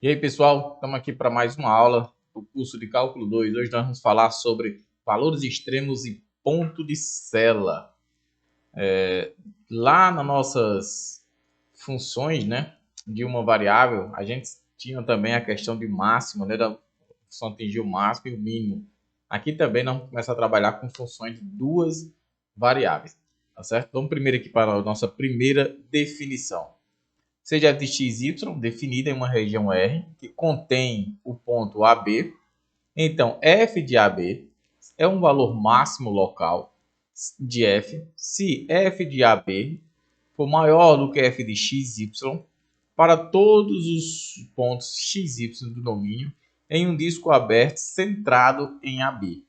E aí, pessoal, estamos aqui para mais uma aula do curso de Cálculo 2. Hoje nós vamos falar sobre valores extremos e ponto de cela. Lá nas nossas funções, né, de uma variável, a gente tinha também a questão de máximo, né, da função atingir o máximo e o mínimo. Aqui também nós vamos começar a trabalhar com funções de duas variáveis, tá certo? Vamos primeiro aqui para a nossa primeira definição. Seja f de x, y, definida em uma região R, que contém o ponto AB. Então, f de AB é um valor máximo local de f, se f de AB for maior do que f de x, y, para todos os pontos x, y do domínio, em um disco aberto centrado em AB.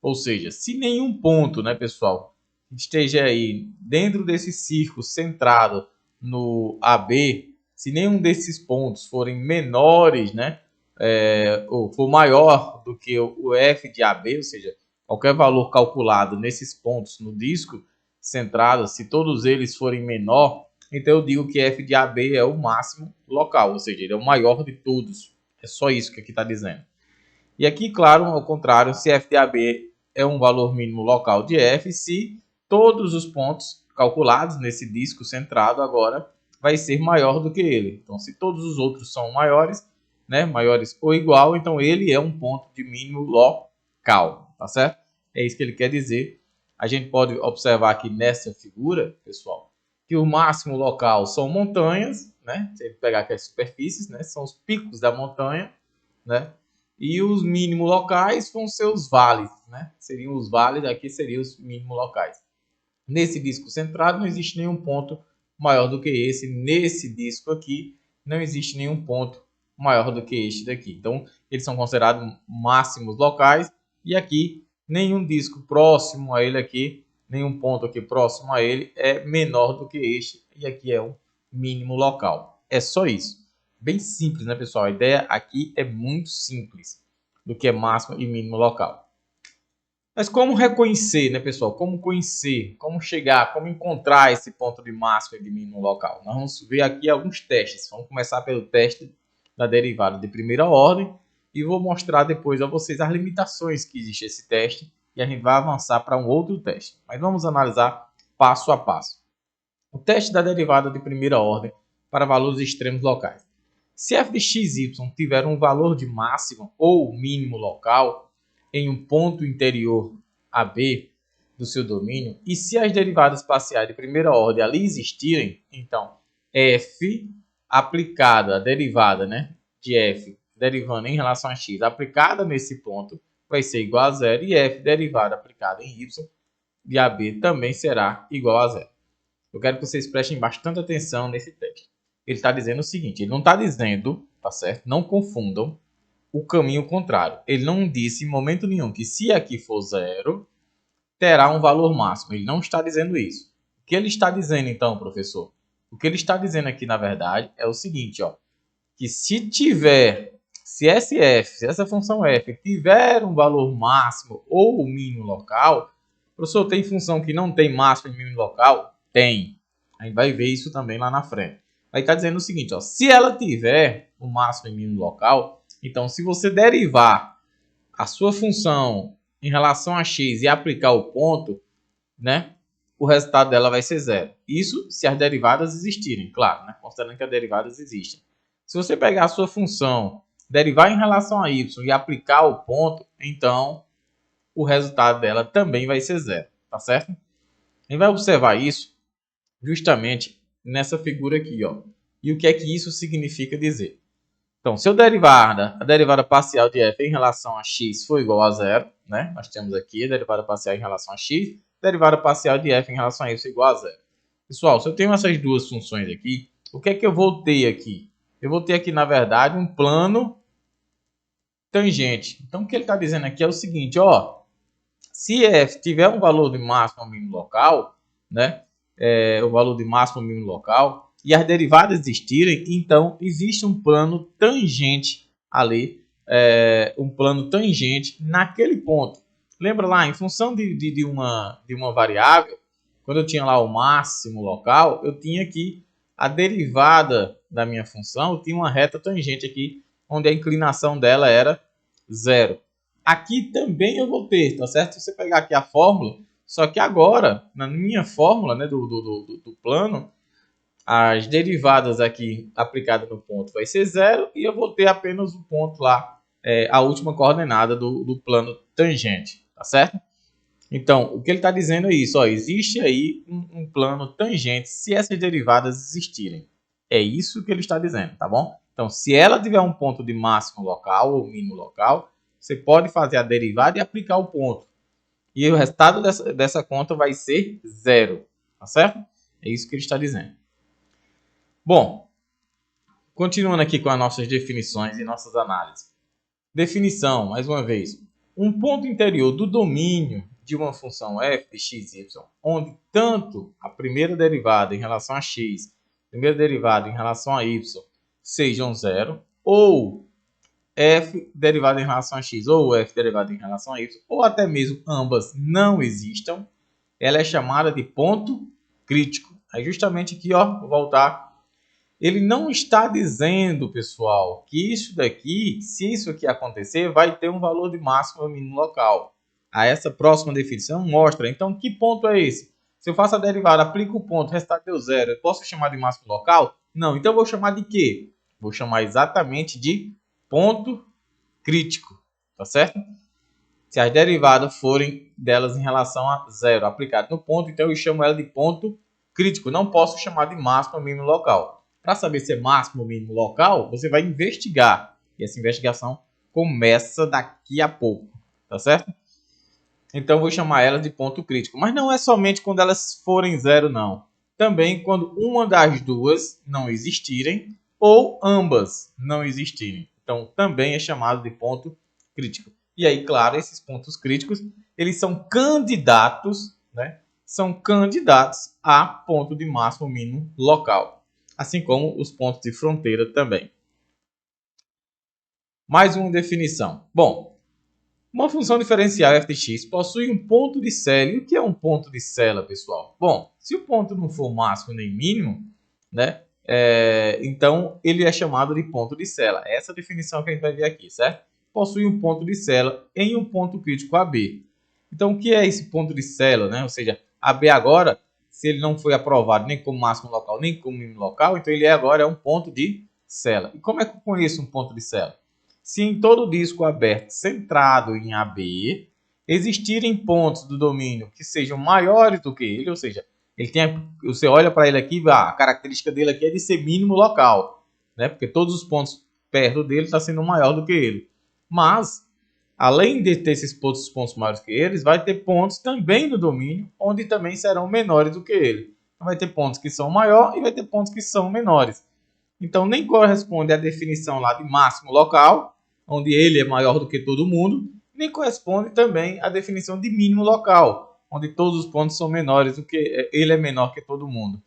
Ou seja, se nenhum ponto, né, pessoal, esteja aí dentro desse círculo centrado no AB, se nenhum desses pontos forem menores, né, ou for maior do que o f de AB, ou seja, qualquer valor calculado nesses pontos no disco centrado, se todos eles forem menor, então eu digo que f de AB é o máximo local, ou seja, ele é o maior de todos. É só isso que aqui está dizendo. E aqui, claro, ao contrário, se f de AB é um valor mínimo local de f, se todos os pontos calculados nesse disco centrado agora vai ser maior do que ele. Então, se todos os outros são maiores, né, maiores ou igual, então ele é um ponto de mínimo local, tá certo? É isso que ele quer dizer. A gente pode observar aqui nessa figura, pessoal, que o máximo local são montanhas, né? Se ele pegar aqui as superfícies, né, são os picos da montanha, né? E os mínimos locais vão ser os vales, né? Seriam os vales, aqui seriam os mínimos locais. Nesse disco centrado não existe nenhum ponto maior do que esse. Nesse disco aqui não existe nenhum ponto maior do que este daqui. Então, eles são considerados máximos locais. E aqui, nenhum disco próximo a ele aqui, nenhum ponto aqui próximo a ele é menor do que este. E aqui é um mínimo local. É só isso. Bem simples, né, pessoal? A ideia aqui é muito simples do que é máximo e mínimo local. Mas como reconhecer, né, pessoal? Como conhecer, como chegar, como encontrar esse ponto de máximo e de mínimo local? Nós vamos ver aqui alguns testes. Vamos começar pelo teste da derivada de primeira ordem e vou mostrar depois a vocês as limitações que existe esse teste e a gente vai avançar para um outro teste. Mas vamos analisar passo a passo. O teste da derivada de primeira ordem para valores extremos locais. Se f de x, y tiver um valor de máximo ou mínimo local em um ponto interior AB do seu domínio, e se as derivadas parciais de primeira ordem ali existirem, então f aplicada, a derivada, né, de f derivando em relação a x aplicada nesse ponto vai ser igual a zero, e f derivada aplicada em y de AB também será igual a zero. Eu quero que vocês prestem bastante atenção nesse teste. Ele está dizendo o seguinte, ele não está dizendo, tá certo? Não confundam o caminho contrário. Ele não disse em momento nenhum que se aqui for zero, terá um valor máximo. Ele não está dizendo isso. O que ele está dizendo então, professor? O que ele está dizendo aqui, na verdade, é o seguinte, ó, que se essa função f tiver um valor máximo ou mínimo local, professor, tem função que não tem máximo e mínimo local? Tem. A gente vai ver isso também lá na frente. Aí está dizendo o seguinte, ó, se ela tiver o máximo e mínimo local, então se você derivar a sua função em relação a x e aplicar o ponto, né, o resultado dela vai ser zero. Isso se as derivadas existirem, claro, né, considerando que as derivadas existem. Se você pegar a sua função, derivar em relação a y e aplicar o ponto, então o resultado dela também vai ser zero, tá certo? A gente vai observar isso justamente nessa figura aqui, ó. E o que é que isso significa dizer? Então, se eu derivar a derivada parcial de f em relação a x for igual a zero, né? Nós temos aqui a derivada parcial em relação a x, derivada parcial de f em relação a y igual a zero. Pessoal, se eu tenho essas duas funções aqui, o que é que eu vou ter aqui? Eu vou ter aqui, na verdade, um plano tangente. Então, o que ele está dizendo aqui é o seguinte, ó. Se f tiver um valor de máximo ou mínimo local, né? O valor de máximo ou mínimo local, e as derivadas existirem, então existe um plano tangente ali, um plano tangente naquele ponto. Lembra lá, em função de uma variável, quando eu tinha lá o máximo local, eu tinha que a derivada da minha função tinha uma reta tangente aqui, onde a inclinação dela era 0. Aqui também eu vou ter, tá certo? Se você pegar aqui a fórmula, só que agora, na minha fórmula, né, do plano, as derivadas aqui aplicadas no ponto vai ser 0 e eu vou ter apenas o ponto lá, a última coordenada do plano tangente, tá certo? Então, o que ele está dizendo é isso, ó, existe aí um plano tangente se essas derivadas existirem. É isso que ele está dizendo, tá bom? Então, se ela tiver um ponto de máximo local ou mínimo local, você pode fazer a derivada e aplicar o ponto. E o resultado dessa conta vai ser 0, tá certo? É isso que ele está dizendo. Bom, continuando aqui com as nossas definições e nossas análises. Definição, mais uma vez. Um ponto interior do domínio de uma função f de x, y, onde tanto a primeira derivada em relação a x, a primeira derivada em relação a y, sejam 0, ou f derivada em relação a x, ou f derivada em relação a y, ou até mesmo ambas não existam, ela é chamada de ponto crítico. É justamente aqui, ó, vou voltar. Ele não está dizendo, pessoal, que isso daqui, se isso aqui acontecer, vai ter um valor de máximo ou mínimo local. A essa próxima definição mostra. Então, que ponto é esse? Se eu faço a derivada, aplico o ponto, o resultado deu 0, eu posso chamar de máximo local? Não. Então, eu vou chamar de quê? Vou chamar exatamente de ponto crítico. Tá certo? Se as derivadas forem delas em relação a 0, aplicado no ponto, então eu chamo ela de ponto crítico. Não posso chamar de máximo ou mínimo local. Para saber se é máximo ou mínimo local, você vai investigar. E essa investigação começa daqui a pouco. Tá certo? Então, eu vou chamar elas de ponto crítico. Mas não é somente quando elas forem 0, não. Também quando uma das duas não existirem ou ambas não existirem. Então, também é chamado de ponto crítico. E aí, claro, esses pontos críticos, eles são candidatos, né? São candidatos a ponto de máximo mínimo local. Assim como os pontos de fronteira também. Mais uma definição. Bom, uma função diferencial f de x possui um ponto de cela. E o que é um ponto de cela, pessoal? Bom, se o ponto não for máximo nem mínimo, né? Então ele é chamado de ponto de cela. Essa é a definição que a gente vai ver aqui, certo? Possui um ponto de cela em um ponto crítico AB. Então, o que é esse ponto de cela, né? Ou seja, AB agora, se ele não foi aprovado nem como máximo local, nem como mínimo local, então ele agora é um ponto de cela. E como é que eu conheço um ponto de cela? Se em todo o disco aberto centrado em AB existirem pontos do domínio que sejam maiores do que ele, ou seja, você olha para ele aqui, a característica dele aqui é de ser mínimo local, né? Porque todos os pontos perto dele estão sendo maior do que ele. Mas, além de ter esses pontos maiores que eles, vai ter pontos também no domínio, onde também serão menores do que ele. Então, vai ter pontos que são maiores e vai ter pontos que são menores. Então, nem corresponde à definição lá de máximo local, onde ele é maior do que todo mundo, nem corresponde também à definição de mínimo local, onde todos os pontos são menores do que ele é menor que todo mundo.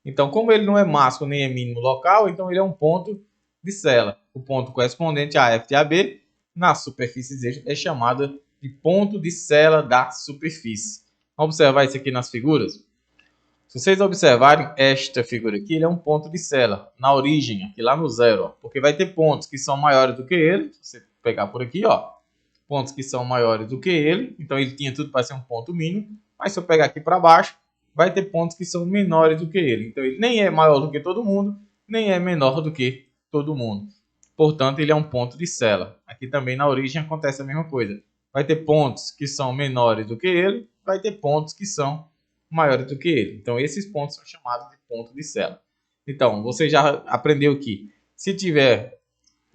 Então, como ele não é máximo nem é mínimo local, então ele é um ponto de cela. O ponto correspondente a f de AB na superfície Z é chamada de ponto de cela da superfície. Vamos observar isso aqui nas figuras? Se vocês observarem esta figura aqui, ele é um ponto de cela, na origem, aqui lá no 0, ó, porque vai ter pontos que são maiores do que ele, se você pegar por aqui, ó, pontos que são maiores do que ele, então ele tinha tudo para ser um ponto mínimo, mas se eu pegar aqui para baixo, vai ter pontos que são menores do que ele, então ele nem é maior do que todo mundo, nem é menor do que todo mundo. Portanto, ele é um ponto de cela. Aqui também na origem acontece a mesma coisa. Vai ter pontos que são menores do que ele, vai ter pontos que são maiores do que ele. Então, esses pontos são chamados de ponto de cela. Então, você já aprendeu que se tiver,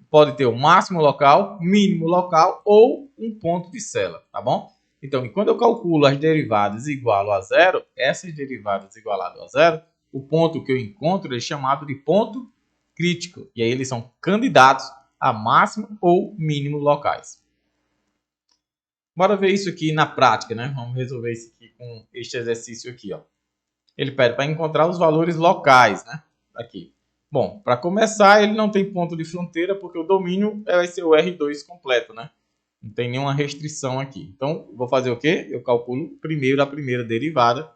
pode ter o máximo local, mínimo local ou um ponto de cela, tá bom? Então, e quando eu calculo as derivadas igual a zero, essas derivadas igualadas a zero, o ponto que eu encontro é chamado de ponto crítico. E aí eles são candidatos a máximo ou mínimo locais. Bora ver isso aqui na prática, né? Vamos resolver isso aqui com este exercício aqui, ó. Ele pede para encontrar os valores locais, né? Aqui. Bom, para começar, ele não tem ponto de fronteira porque o domínio vai ser o R2 completo, né? Não tem nenhuma restrição aqui. Então, vou fazer o quê? Eu calculo primeiro a primeira derivada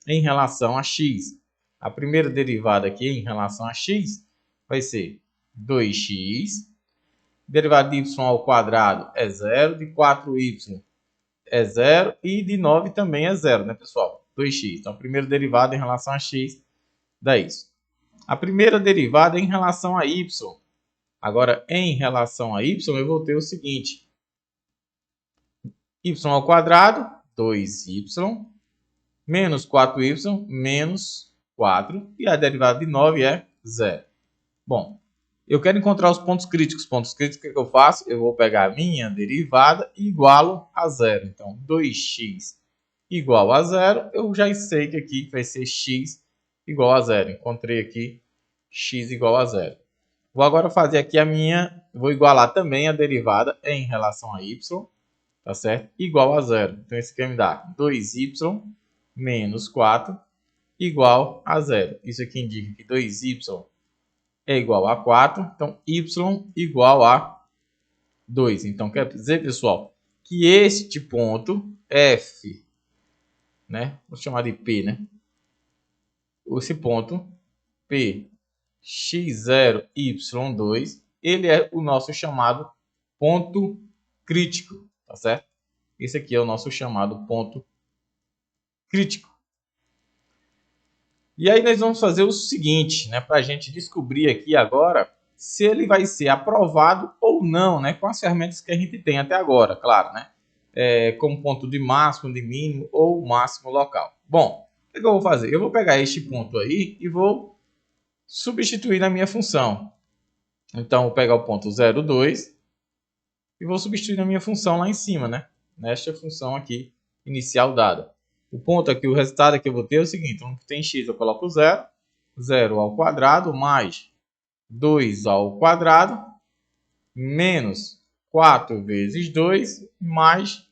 em relação a x. A primeira derivada aqui em relação a x vai ser 2x. Derivada de y ao quadrado é 0. De 4y é 0. E de 9 também é 0, né, pessoal? 2x. Então, a primeira derivada em relação a x dá isso. A primeira derivada é em relação a y. Agora, em relação a y, eu vou ter o seguinte. Y ao quadrado, 2y, menos 4y, menos 4. E a derivada de 9 é 0. Bom, eu quero encontrar os pontos críticos. Pontos críticos, o que eu faço? Eu vou pegar a minha derivada e igualo a 0. Então, 2x igual a 0. Eu já sei que aqui vai ser x igual a 0. Encontrei aqui x igual a 0. Vou agora fazer aqui vou igualar também a derivada em relação a y, tá certo? Igual a 0. Então, esse aqui me dá 2y menos 4 igual a 0. Isso aqui indica que 2y é igual a 4, então y igual a 2. Então, quer dizer, pessoal, que este ponto F, né? Vou chamar de P, né? Esse ponto P x0, y2, ele é o nosso chamado ponto crítico, tá certo? Esse aqui é o nosso chamado ponto crítico. E aí nós vamos fazer o seguinte, né, para a gente descobrir aqui agora se ele vai ser aprovado ou não, né, com as ferramentas que a gente tem até agora, claro, né, como ponto de máximo, de mínimo ou máximo local. Bom, o que eu vou fazer? Eu vou pegar este ponto aí e vou substituir na minha função. Então, vou pegar o ponto 0,2 e vou substituir na minha função lá em cima, né? Nesta função aqui inicial dada. O ponto aqui, o resultado que eu vou ter é o seguinte. Então, tem x, eu coloco 0. 0 ao quadrado mais 2 ao quadrado menos 4 vezes 2 mais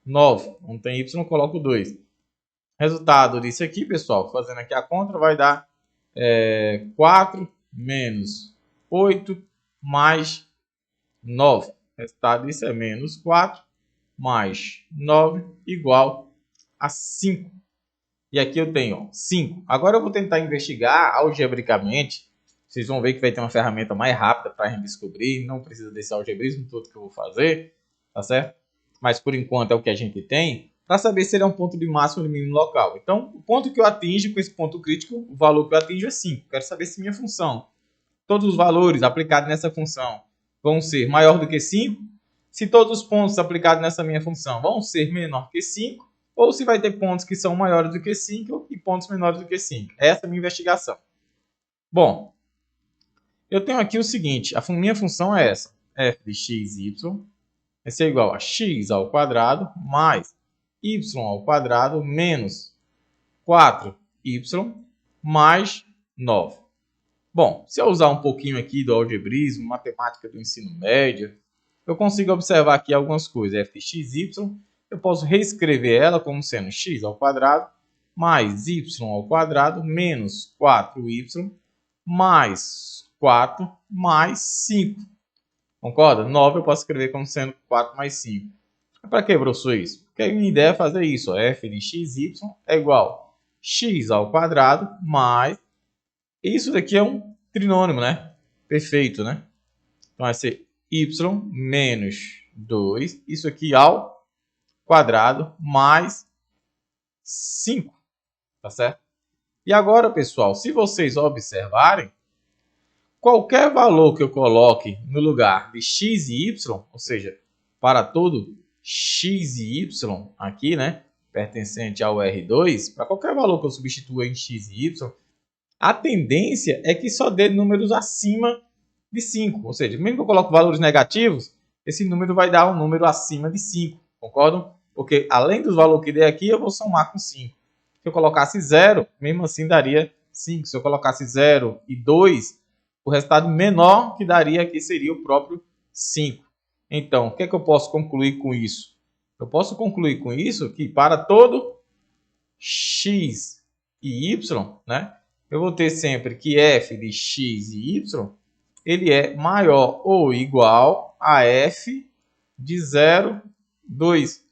9. Não tem y, eu coloco 2. Resultado disso aqui, pessoal, fazendo aqui a conta, vai dar 4 menos 8 mais 9. O resultado disso é menos 4 mais 9 igual a 5. E aqui eu tenho 5. Agora eu vou tentar investigar algebricamente. Vocês vão ver que vai ter uma ferramenta mais rápida para a gente descobrir. Não precisa desse algebrismo todo que eu vou fazer, tá certo? Mas por enquanto é o que a gente tem, para saber se ele é um ponto de máximo ou de mínimo local. Então, o ponto que eu atinjo com esse ponto crítico, o valor que eu atinjo é 5. Quero saber se minha função, todos os valores aplicados nessa função vão ser maior do que 5. Se todos os pontos aplicados nessa minha função vão ser menor que 5, ou se vai ter pontos que são maiores do que 5 e pontos menores do que 5. Essa é a minha investigação. Bom, eu tenho aqui o seguinte, a minha função é essa, f de x, y, vai ser igual a x ao quadrado mais y ao quadrado menos 4y mais 9. Bom, se eu usar um pouquinho aqui do algebrismo, matemática do ensino médio, eu consigo observar aqui algumas coisas. f de x, y, eu posso reescrever ela como sendo x ao quadrado mais y ao quadrado menos 4y mais 4 mais 5. Concorda? 9 eu posso escrever como sendo 4 mais 5. Para que, professor, isso? Porque a minha ideia é fazer isso. Ó. f de x, y é igual a x ao quadrado mais... Isso daqui é um trinômio, né? Perfeito, né? Então vai ser y menos 2. Isso aqui ao quadrado mais 5. Tá certo? E agora, pessoal, se vocês observarem, qualquer valor que eu coloque no lugar de x e y, ou seja, para todo x e y aqui, né, pertencente ao R2, para qualquer valor que eu substitua em x e y, a tendência é que só dê números acima de 5. Ou seja, mesmo que eu coloque valores negativos, esse número vai dar um número acima de 5. Concordam? Porque além dos valores que dei aqui, eu vou somar com 5. Se eu colocasse 0, mesmo assim daria 5. Se eu colocasse 0 e 2, o resultado menor que daria aqui seria o próprio 5. Então, o que é que eu posso concluir com isso? Eu posso concluir com isso que para todo x e y, né, eu vou ter sempre que f de x e y, ele é maior ou igual a f de 0, 2.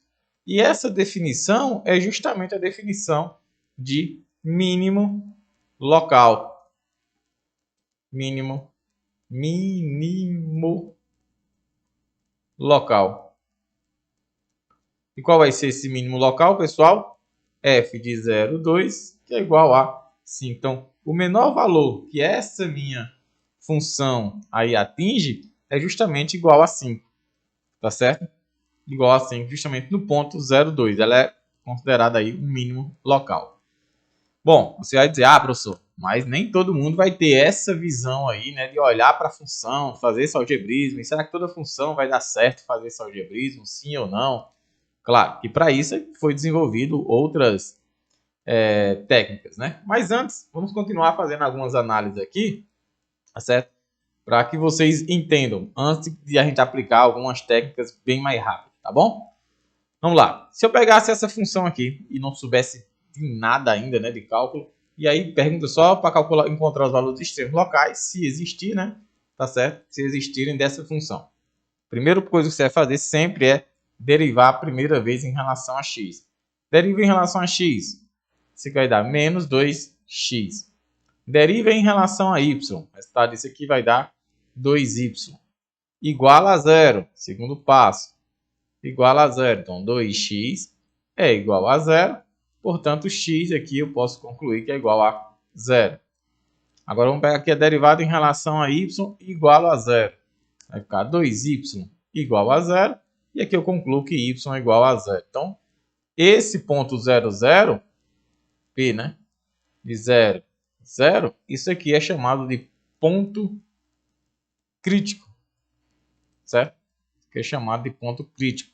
E essa definição é justamente a definição de mínimo local. Mínimo local. E qual vai ser esse mínimo local, pessoal? F de 0,2, que é igual a 5. Então, o menor valor que essa minha função aí atinge é justamente igual a 5. Tá certo? Igual a 5, justamente no ponto 0,2. Ela é considerada aí um mínimo local. Bom, você vai dizer, professor, mas nem todo mundo vai ter essa visão aí, né, de olhar para a função, fazer esse algebrismo. E será que toda função vai dar certo fazer esse algebrismo, sim ou não? Claro, que para isso foi desenvolvido outras técnicas, né? Mas antes, vamos continuar fazendo algumas análises aqui, tá certo? Para que vocês entendam, antes de a gente aplicar algumas técnicas bem mais rápido, tá bom? Vamos lá. Se eu pegasse essa função aqui e não soubesse de nada ainda, né, de cálculo, e aí pergunta só para calcular, encontrar os valores extremos locais, se existir, né, tá certo? Se existirem dessa função. Primeira coisa que você vai fazer sempre é derivar a primeira vez em relação a x. Deriva em relação a x, isso vai dar menos 2x. Deriva em relação a y, o resultado disso aqui vai dar 2y. Igual a zero, segundo passo. Igual a zero, então 2x é igual a zero, portanto x aqui eu posso concluir que é igual a zero. Agora vamos pegar aqui a derivada em relação a y igual a zero. Vai ficar 2y igual a zero, e aqui eu concluo que y é igual a zero. Então, esse ponto 0, 0, P, né, de 0, 0, isso aqui é chamado de ponto crítico, certo? Isso aqui é chamado de ponto crítico.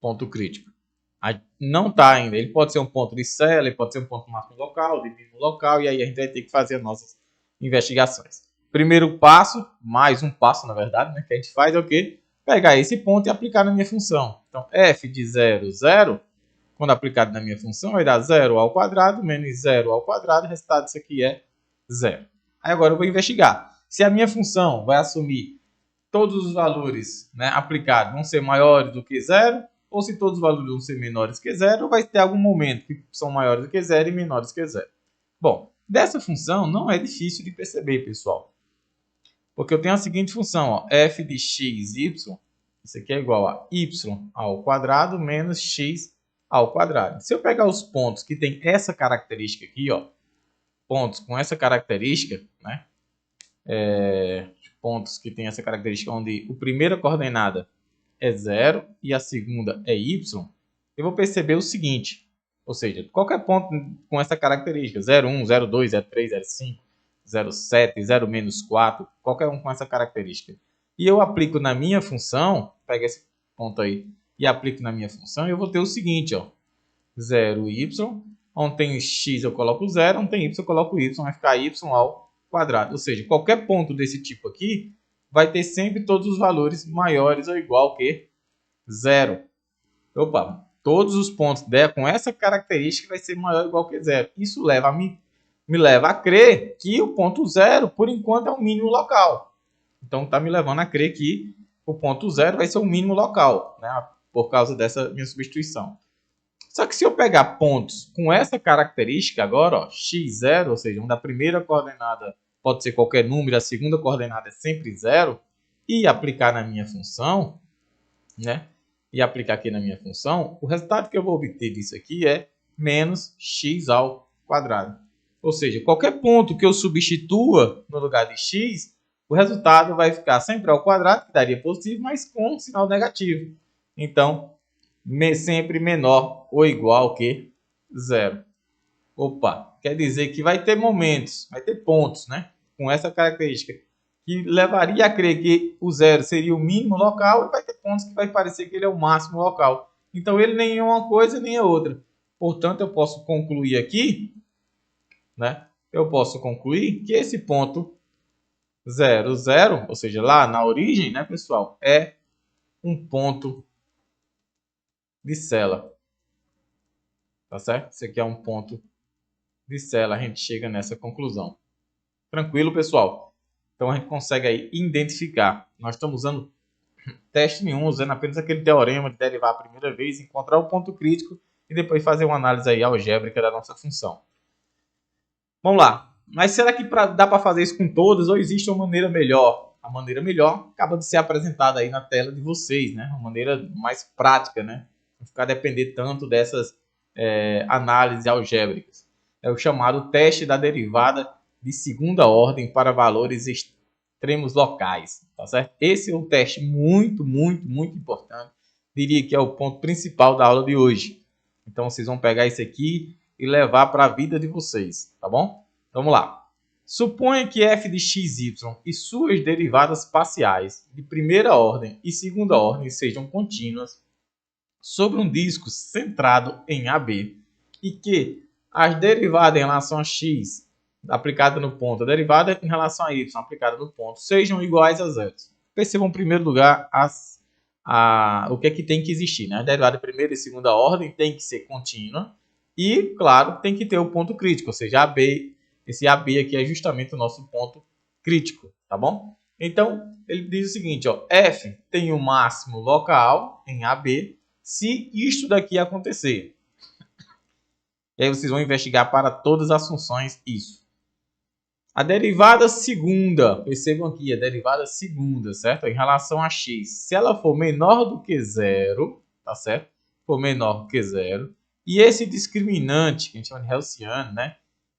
Ponto crítico. Não está ainda. Ele pode ser um ponto de célula, ele pode ser um ponto máximo local, de mínimo local, e aí a gente vai ter que fazer as nossas investigações. Primeiro passo, mais um passo na verdade, né, que a gente faz é o quê? Pegar esse ponto e aplicar na minha função. Então, f de 0, 0, quando aplicado na minha função, vai dar 0 ao quadrado menos 0 ao quadrado, o resultado disso aqui é 0. Aí agora eu vou investigar. Se a minha função vai assumir todos os valores, né, aplicados vão ser maiores do que 0, ou se todos os valores vão ser menores que 0, vai ter algum momento que são maiores do que 0 e menores que 0. Bom, dessa função não é difícil de perceber, pessoal. Porque eu tenho a seguinte função, ó, f de x, y, isso aqui é igual a y ao quadrado menos x ao quadrado. Se eu pegar os pontos que tem essa característica aqui, ó, pontos com essa característica, né, pontos que tem essa característica onde a primeira coordenada é 0 e a segunda é y, eu vou perceber o seguinte, ou seja, qualquer ponto com essa característica, 0, 1, 0, 2, 0, 3, 0, 5, 0, 7, 0, menos 4, qualquer um com essa característica, e eu aplico na minha função, pego esse ponto aí e aplico na minha função, eu vou ter o seguinte, ó, 0y, onde tem x eu coloco 0, onde tem y eu coloco y, vai ficar y ao quadrado, ou seja, qualquer ponto desse tipo aqui vai ter sempre todos os valores maiores ou igual que 0. Opa, todos os pontos com essa característica vai ser maior ou igual que 0. Isso me leva a crer que o ponto 0, por enquanto, é o mínimo local. Então, está me levando a crer que o ponto 0 vai ser o mínimo local, né, por causa dessa minha substituição. Só que se eu pegar pontos com essa característica agora, ó, x0, ou seja, onde a primeira coordenada pode ser qualquer número, a segunda coordenada é sempre 0, e aplicar na minha função, né? E aplicar aqui na minha função, o resultado que eu vou obter disso aqui é menos x ao quadrado. Ou seja, qualquer ponto que eu substitua no lugar de x, o resultado vai ficar sempre ao quadrado, que daria positivo, mas com sinal negativo. Então, sempre menor ou igual que 0. Opa, quer dizer que vai ter momentos, vai ter pontos, né, com essa característica, que levaria a crer que o 0 seria o mínimo local, e vai ter pontos que vai parecer que ele é o máximo local. Então, ele nem é uma coisa nem é outra. Portanto, eu posso concluir aqui, né, eu posso concluir que esse ponto 0, 0, ou seja, lá na origem, né, pessoal, é um ponto de Sela. Tá certo? Esse aqui é um ponto de Sela. A gente chega nessa conclusão. Tranquilo, pessoal? Então a gente consegue aí identificar. Nós estamos usando teste nenhum, usando apenas aquele teorema de derivar a primeira vez, encontrar o ponto crítico e depois fazer uma análise aí algébrica da nossa função. Vamos lá. Mas será que dá para fazer isso com todas ou existe uma maneira melhor? A maneira melhor acaba de ser apresentada aí na tela de vocês, né? Uma maneira mais prática, né? Não ficar depender tanto dessas análises algébricas. É o chamado teste da derivada de segunda ordem para valores extremos locais, tá certo? Esse é um teste muito importante. Diria que é o ponto principal da aula de hoje. Então vocês vão pegar isso aqui e levar para a vida de vocês, tá bom? Vamos lá. Suponha que f de xy e suas derivadas parciais de primeira ordem e segunda ordem sejam contínuas sobre um disco centrado em AB e que as derivadas em relação a x aplicada no ponto, a derivada em relação a y aplicada no ponto sejam iguais a zero. Percebam em primeiro lugar o que é que tem que existir, né? A derivada de primeira e segunda ordem tem que ser contínua e, claro, tem que ter o ponto crítico, ou seja, AB. Esse AB aqui é justamente o nosso ponto crítico, tá bom? Então, ele diz o seguinte, ó, f tem o máximo local em AB se isto daqui acontecer. E aí vocês vão investigar para todas as funções isso. A derivada segunda, percebam aqui, a derivada segunda, certo? Em relação a x, se ela for menor do que zero, tá certo? For menor do que zero, e esse discriminante, que a gente chama de Gaussiano, né?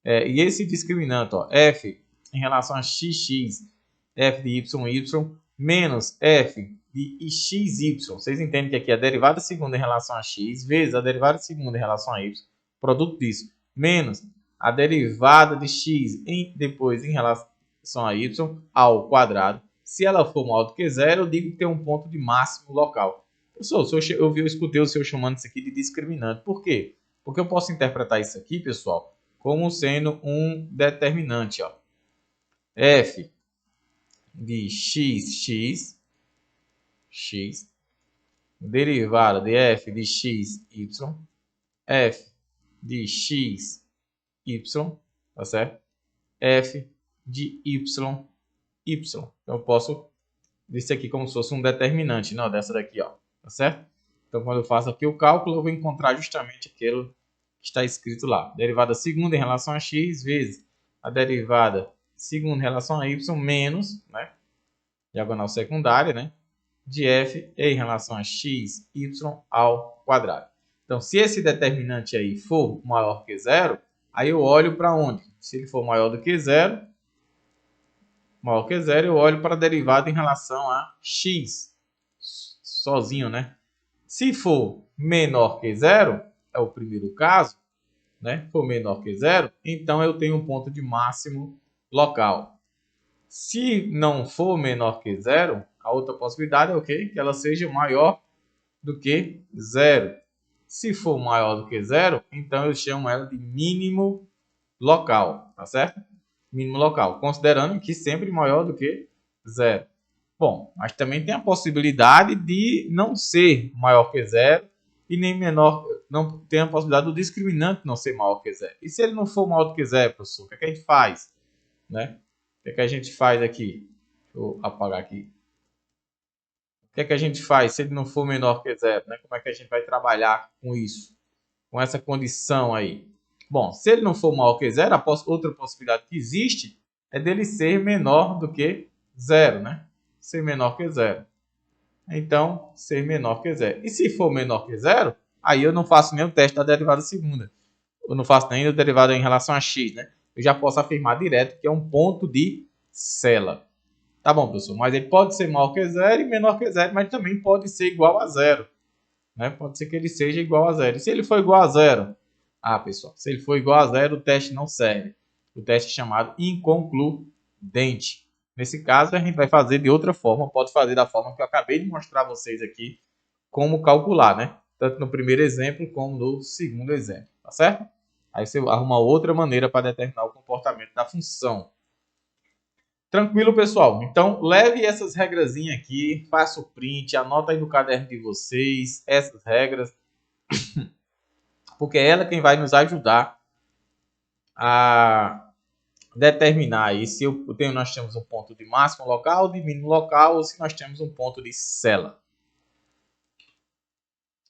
E esse discriminante, ó, f em relação a xx, f de y menos f de xy. Vocês entendem que aqui a derivada segunda em relação a x vezes a derivada segunda em relação a y, produto disso, menos a derivada de x depois em relação a y ao quadrado. Se ela for maior do que zero, eu digo que tem um ponto de máximo local. Eu escutei o senhor chamando isso aqui de discriminante. Por quê? Porque eu posso interpretar isso aqui, pessoal, como sendo um determinante, ó. F de x, derivada de f de x, y, f de x, y, tá certo? F de y. Então, eu posso ver isso aqui como se fosse um determinante, não, dessa daqui, ó, tá certo? Então, quando eu faço aqui o cálculo, eu vou encontrar justamente aquilo que está escrito lá. Derivada segunda em relação a x vezes a derivada segunda em relação a y menos, né, diagonal secundária, né, de f em relação a x, y ao quadrado. Então, se esse determinante aí for maior que zero, aí eu olho para onde? Se ele for maior do que zero, eu olho para a derivada em relação a x, sozinho, né? Se for menor que zero, é o primeiro caso, né? For menor que zero, então eu tenho um ponto de máximo local. Se não for menor que zero, a outra possibilidade é o quê? Que ela seja maior do que zero. Se for maior do que zero, então eu chamo ela de mínimo local, tá certo? Mínimo local, considerando que sempre maior do que zero. Bom, mas também tem a possibilidade de não ser maior que zero e nem menor, não tem a possibilidade do discriminante não ser maior que zero. E se ele não for maior do que zero, professor, o que é que a gente faz? Né? O que é que a gente faz aqui? Deixa eu apagar aqui. O que é que a gente faz se ele não for menor que zero? Né? Como é que a gente vai trabalhar com isso? Com essa condição aí? Bom, se ele não for maior que zero, outra possibilidade que existe é dele ser menor do que zero, né? Ser menor que zero. Então, ser menor que zero. E se for menor que zero, aí eu não faço nem o teste da derivada segunda. Eu não faço nem a derivada em relação a x, né? Eu já posso afirmar direto que é um ponto de Cella. Tá bom, professor, mas ele pode ser maior que zero e menor que zero, mas também pode ser igual a zero. Né? Pode ser que ele seja igual a zero. E se ele for igual a zero? Ah, pessoal, se ele for igual a zero, o teste não serve. O teste é chamado inconcludente. Nesse caso, a gente vai fazer de outra forma. Pode fazer da forma que eu acabei de mostrar a vocês aqui como calcular, né? Tanto no primeiro exemplo como no segundo exemplo, tá certo? Aí você arruma outra maneira para determinar o comportamento da função. Tranquilo, pessoal? Então, leve essas regrazinhas aqui, faça o print, anota aí no caderno de vocês essas regras, porque é ela quem vai nos ajudar a determinar aí se nós temos um ponto de máximo local, de mínimo local, ou se nós temos um ponto de Cella.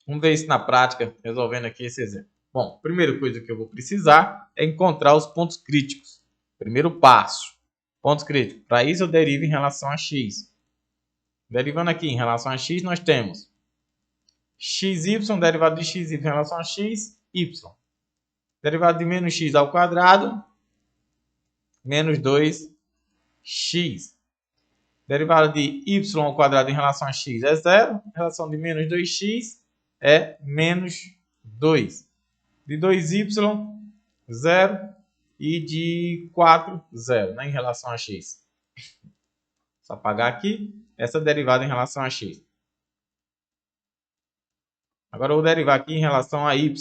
Vamos ver isso na prática, resolvendo aqui esse exemplo. Bom, primeira coisa que eu vou precisar é encontrar os pontos críticos. Primeiro passo, pontos críticos. Para isso eu derivo em relação a x. Derivando aqui em relação a x, nós temos xy, derivado de xy em relação a x, y. Derivado de menos x ao quadrado, menos 2x. Derivada de y ao quadrado em relação a x é 0. Relação de menos 2x é menos 2. De 2y, 0. E de 4, 0, né, em relação a x. Só apagar aqui essa derivada em relação a x. Agora eu vou derivar aqui em relação a y.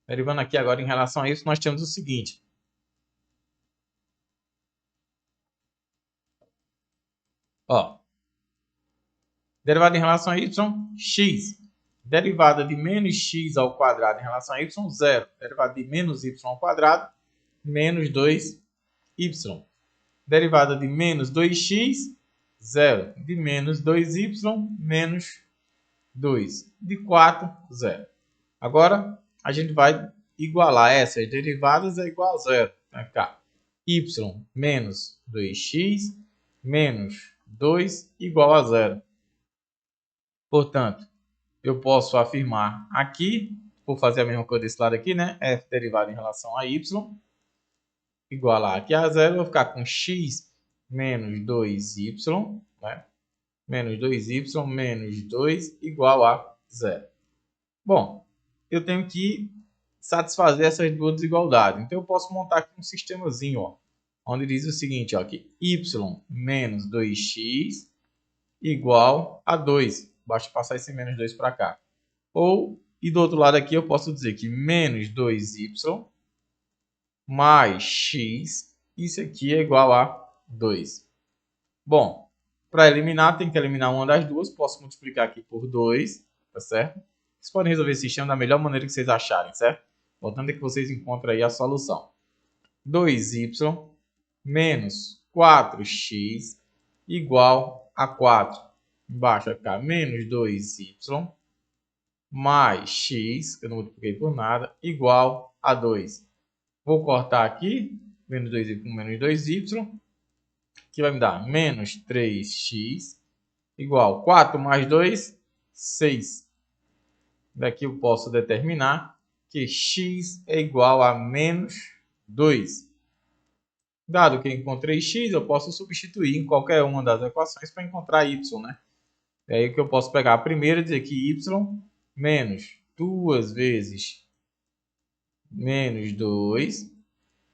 Derivando aqui agora em relação a isso, nós temos o seguinte. Ó, derivada em relação a y, x. Derivada de menos x ao quadrado em relação a y, 0. Derivada de menos y ao quadrado, menos 2y. Derivada de menos 2x, 0. De menos 2y, menos 2. De 4, 0. Agora, a gente vai igualar essas derivadas é igual a 0. Vai ficar y menos 2x menos 2 igual a 0. Portanto, eu posso afirmar aqui, vou fazer a mesma coisa desse lado aqui, né? F derivado em relação a y, igualar aqui a 0, eu vou ficar com x menos 2y, né? Menos 2y menos 2 igual a 0. Bom, eu tenho que satisfazer essas duas desigualdades. Então, eu posso montar aqui um sistemazinho, ó, onde diz o seguinte, ó, que y menos 2x igual a 2. Basta passar esse menos 2 para cá. Ou, e do outro lado aqui, eu posso dizer que menos 2y mais x, isso aqui é igual a 2. Bom, para eliminar, tem que eliminar uma das duas. Posso multiplicar aqui por 2, tá certo? Vocês podem resolver esse sistema da melhor maneira que vocês acharem, certo? O importante é que vocês encontrem aí a solução. 2y menos 4x igual a 4. Embaixo vai ficar menos 2y mais x, que eu não multipliquei por nada, igual a 2. Vou cortar aqui, menos 2y com menos 2y, que vai me dar menos 3x igual a 4 mais 2, 6. Daqui eu posso determinar que x é igual a menos 2. Dado que eu encontrei x, eu posso substituir em qualquer uma das equações para encontrar y, né? É aí que eu posso pegar a primeira e dizer que y menos 2 vezes menos 2,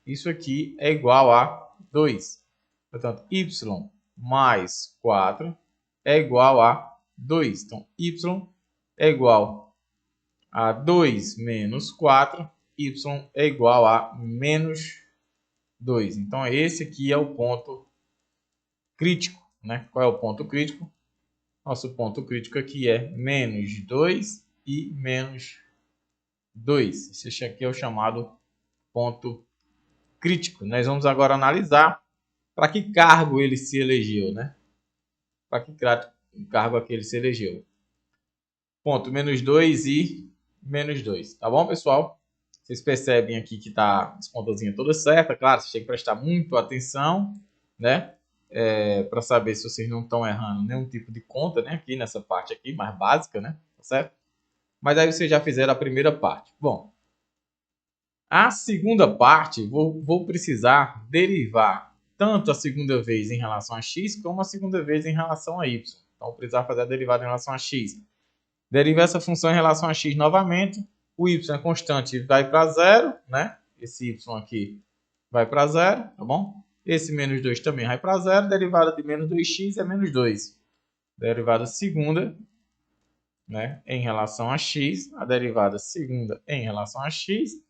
isso aqui é igual a 2. Portanto, y mais 4 é igual a 2. Então, y é igual a 2 menos 4, y é igual a menos 2. Então, esse aqui é o ponto crítico, né? Qual é o ponto crítico? Nosso ponto crítico aqui é menos 2 e menos 2. Esse aqui é o chamado ponto crítico. Nós vamos agora analisar para que cargo ele se elegeu, né? Para que cargo aqui ele se elegeu. Ponto menos 2 e menos 2. Tá bom, pessoal? Vocês percebem aqui que tá as contazinhas todas certas. Claro, vocês têm que prestar muito atenção, né? Para saber se vocês não estão errando nenhum tipo de conta, né? Aqui nessa parte aqui, mais básica, né? Tá certo? Mas aí vocês já fizeram a primeira parte. Bom, a segunda parte, vou precisar derivar tanto a segunda vez em relação a x, como a segunda vez em relação a y. Então, vou precisar fazer a derivada em relação a x. Derivar essa função em relação a x novamente. O y é constante, vai para 0, né? Esse y aqui vai para 0, tá bom? Esse menos 2 também vai para 0. Derivada de menos 2x é menos 2. Derivada segunda, né, em relação a x. A derivada segunda em relação a x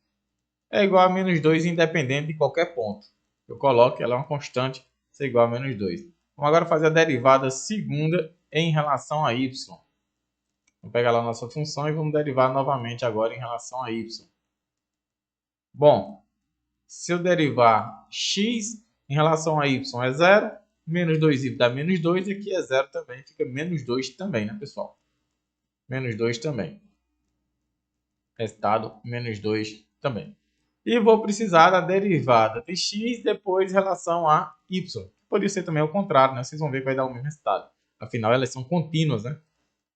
é igual a menos 2, independente de qualquer ponto. Eu coloco, ela é uma constante, isso é igual a menos 2. Vamos agora fazer a derivada segunda em relação a y. Vamos pegar lá a nossa função e vamos derivar novamente agora em relação a y. Bom, se eu derivar x em relação a y é 0, menos 2y dá menos 2, e aqui é 0 também, fica menos 2 também, né, pessoal? menos 2 também. Resultado, menos 2 também. E vou precisar da derivada de x depois em relação a y. Poderia ser também o contrário, né? Vocês vão ver que vai dar o mesmo resultado. Afinal, elas são contínuas, né?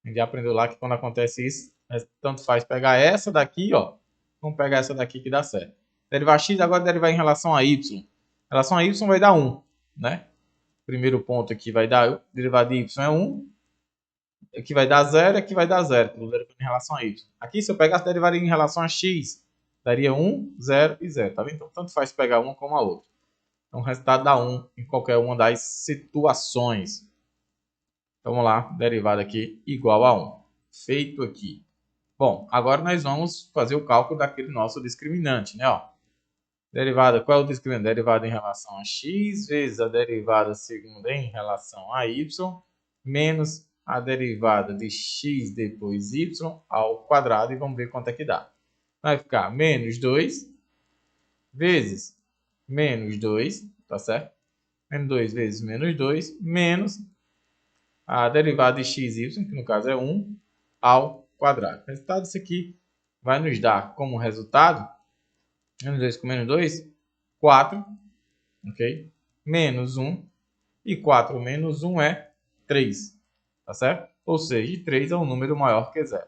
A gente já aprendeu lá que quando acontece isso, tanto faz pegar essa daqui, ó. Vamos pegar essa daqui que dá certo. Derivar x, agora derivar em relação a y. Em relação a y vai dar 1, né? Primeiro ponto aqui vai dar, derivada de y é 1. Aqui vai dar 0, aqui vai dar 0, derivando em relação a y. Aqui, se eu pegasse derivada em relação a x, daria 1, 0 e 0, tá vendo? Então, tanto faz pegar uma como a outra. Então, o resultado dá 1 em qualquer uma das situações. Então, vamos lá, derivada aqui igual a 1. Feito aqui. Bom, agora nós vamos fazer o cálculo daquele nosso discriminante, né? Ó, derivada, qual é o discriminante? Derivada em relação a x vezes a derivada segunda em relação a y, menos a derivada de x depois y ao quadrado, e vamos ver quanto é que dá. Vai ficar menos 2 vezes menos 2, tá certo? Menos 2 vezes menos 2, menos a derivada de x, y, que no caso é 1, ao quadrado. O resultado disso aqui vai nos dar como resultado, menos 2 com menos 2, 4, ok? Menos 1, e 4 menos 1 é 3, tá certo? Ou seja, 3 é um número maior que 0.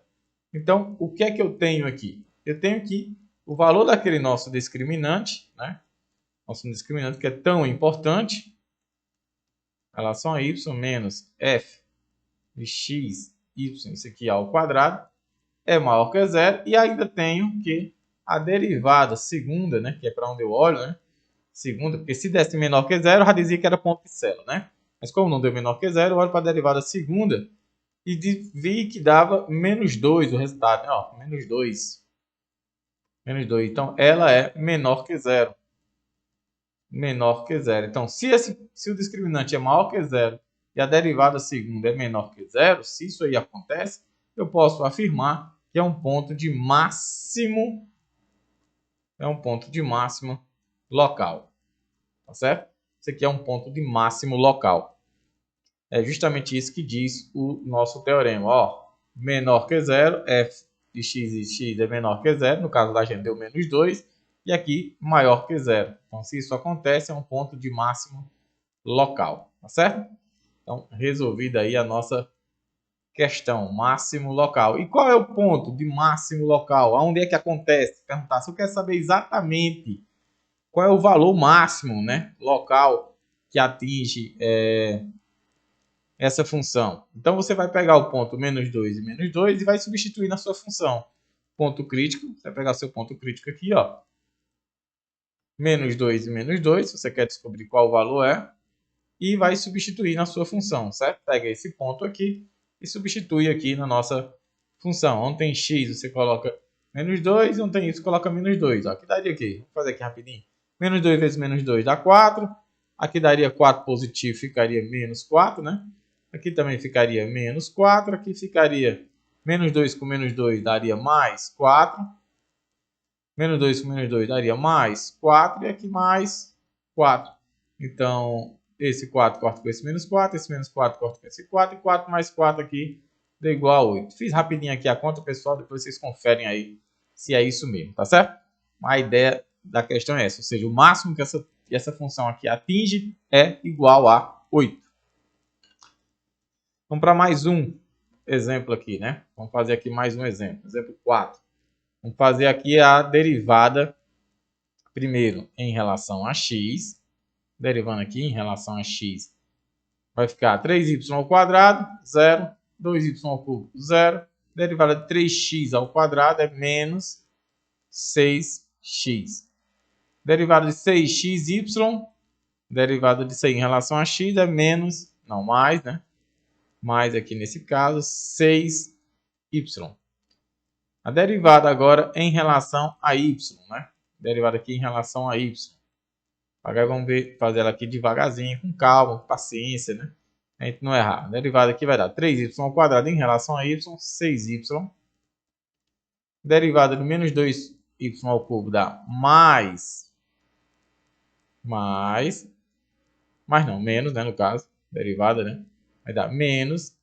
Então, o que é que eu tenho aqui? Eu tenho aqui o valor daquele nosso discriminante, né? Nosso discriminante que é tão importante, em relação a y menos f de x, y, isso aqui ao quadrado, é maior que 0. E ainda tenho que a derivada segunda, né? Que é para onde eu olho, né? Segunda, porque se desse menor que 0, eu já dizia que era ponto de célula, né? Mas como não deu menor que 0, eu olho para a derivada segunda e vi que dava menos 2 o resultado, né? Ó, menos 2. Menos 2. Então, ela é menor que 0. Menor que 0. Então, se o discriminante é maior que 0 e a derivada segunda é menor que 0, se isso aí acontece, eu posso afirmar que é um ponto de máximo, local. Tá certo? Isso aqui é um ponto de máximo local. É justamente isso que diz o nosso teorema. Ó, menor que 0, f de x e x é menor que 0. No caso da gente deu menos 2. E aqui maior que 0. Então, se isso acontece, é um ponto de máximo local. Tá certo? Então, resolvida aí a nossa questão, máximo local. E qual é o ponto de máximo local? Aonde é que acontece? Perguntar se eu quero saber exatamente qual é o valor máximo, né, local que atinge essa função. Então, você vai pegar o ponto menos 2 e menos 2 e vai substituir na sua função. Ponto crítico, você vai pegar seu ponto crítico aqui, ó. Menos 2 e menos 2, se você quer descobrir qual o valor é. E vai substituir na sua função, certo? Pega esse ponto aqui e substitui aqui na nossa função. Onde tem x, você coloca menos 2, onde tem y, você coloca menos 2. Ó, que daria aqui? Vou fazer aqui rapidinho. Menos 2 vezes menos 2 dá 4. Aqui daria 4 positivo, ficaria menos 4, né? Aqui também ficaria menos 4. Aqui ficaria menos 2 com menos 2 daria mais 4. Menos 2 com menos 2 daria mais 4. E aqui mais 4. Então, esse 4 corta com esse menos 4. Esse menos 4 corta com esse 4. E 4 mais 4 aqui dá igual a 8. Fiz rapidinho aqui a conta, pessoal. Depois vocês conferem aí se é isso mesmo, tá certo? A ideia da questão é essa. Ou seja, o máximo que essa função aqui atinge é igual a 8. Vamos para mais um exemplo aqui, né? Vamos fazer aqui mais um exemplo. Exemplo 4. Vamos fazer aqui a derivada, primeiro, em relação a x. Derivando aqui em relação a x, vai ficar 3y ao quadrado, 0. 2y ao cubo, 0. Derivada de 3x ao quadrado é menos 6x. Derivada de 6xy, derivada de 6 em relação a x é menos, não mais, né? Mais aqui nesse caso, 6y. A derivada agora em relação a y, né? Derivada aqui em relação a y. Agora vamos fazer ela aqui devagarzinho, com calma, com paciência, né? A gente não errar. A derivada aqui vai dar 3y ao quadrado em relação a y, 6y. Derivada de menos 2y ao cubo dá menos, né, no caso, derivada, né? Vai dar menos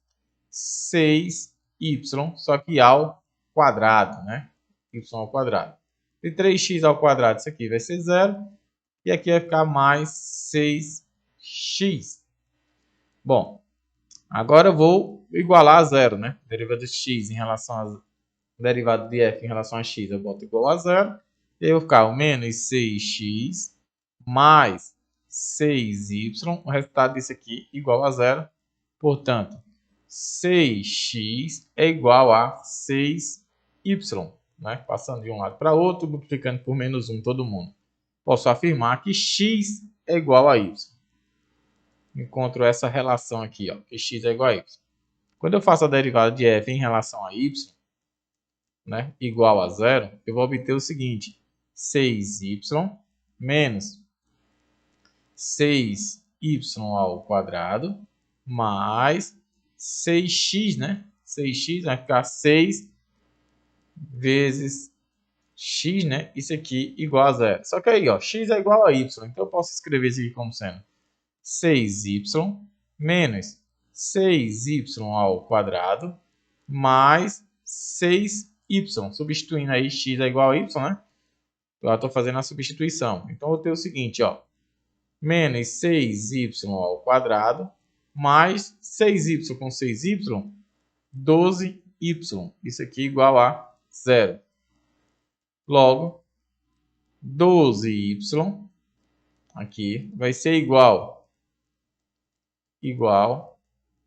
6y. y, só que ao quadrado, né? Y ao quadrado. E 3x ao quadrado, isso aqui vai ser 0. E aqui vai ficar mais 6x. Bom, agora eu vou igualar a 0, né? Derivada de x em relação a derivada de f em relação a x, eu boto igual a 0. E aí eu vou ficar o menos 6x mais 6y. O resultado disso aqui igual a 0. Portanto, 6x é igual a 6y. Né? Passando de um lado para outro, multiplicando por menos 1 todo mundo. Posso afirmar que x é igual a y. Encontro essa relação aqui, ó, que x é igual a y. Quando eu faço a derivada de f em relação a y, né, igual a 0, eu vou obter o seguinte: 6y menos 6y ao quadrado mais 6x, né? 6x vai ficar 6 vezes x, né? Isso aqui igual a 0. Só que aí, ó, x é igual a y. Então eu posso escrever isso aqui como sendo 6y menos 6y ao quadrado mais 6y. Substituindo aí x é igual a y, né? Eu estou fazendo a substituição. Então eu vou ter o seguinte, ó. Menos 6y ao quadrado mais 6y com 6y, 12y. Isso aqui igual a 0. Logo, 12y aqui vai ser igual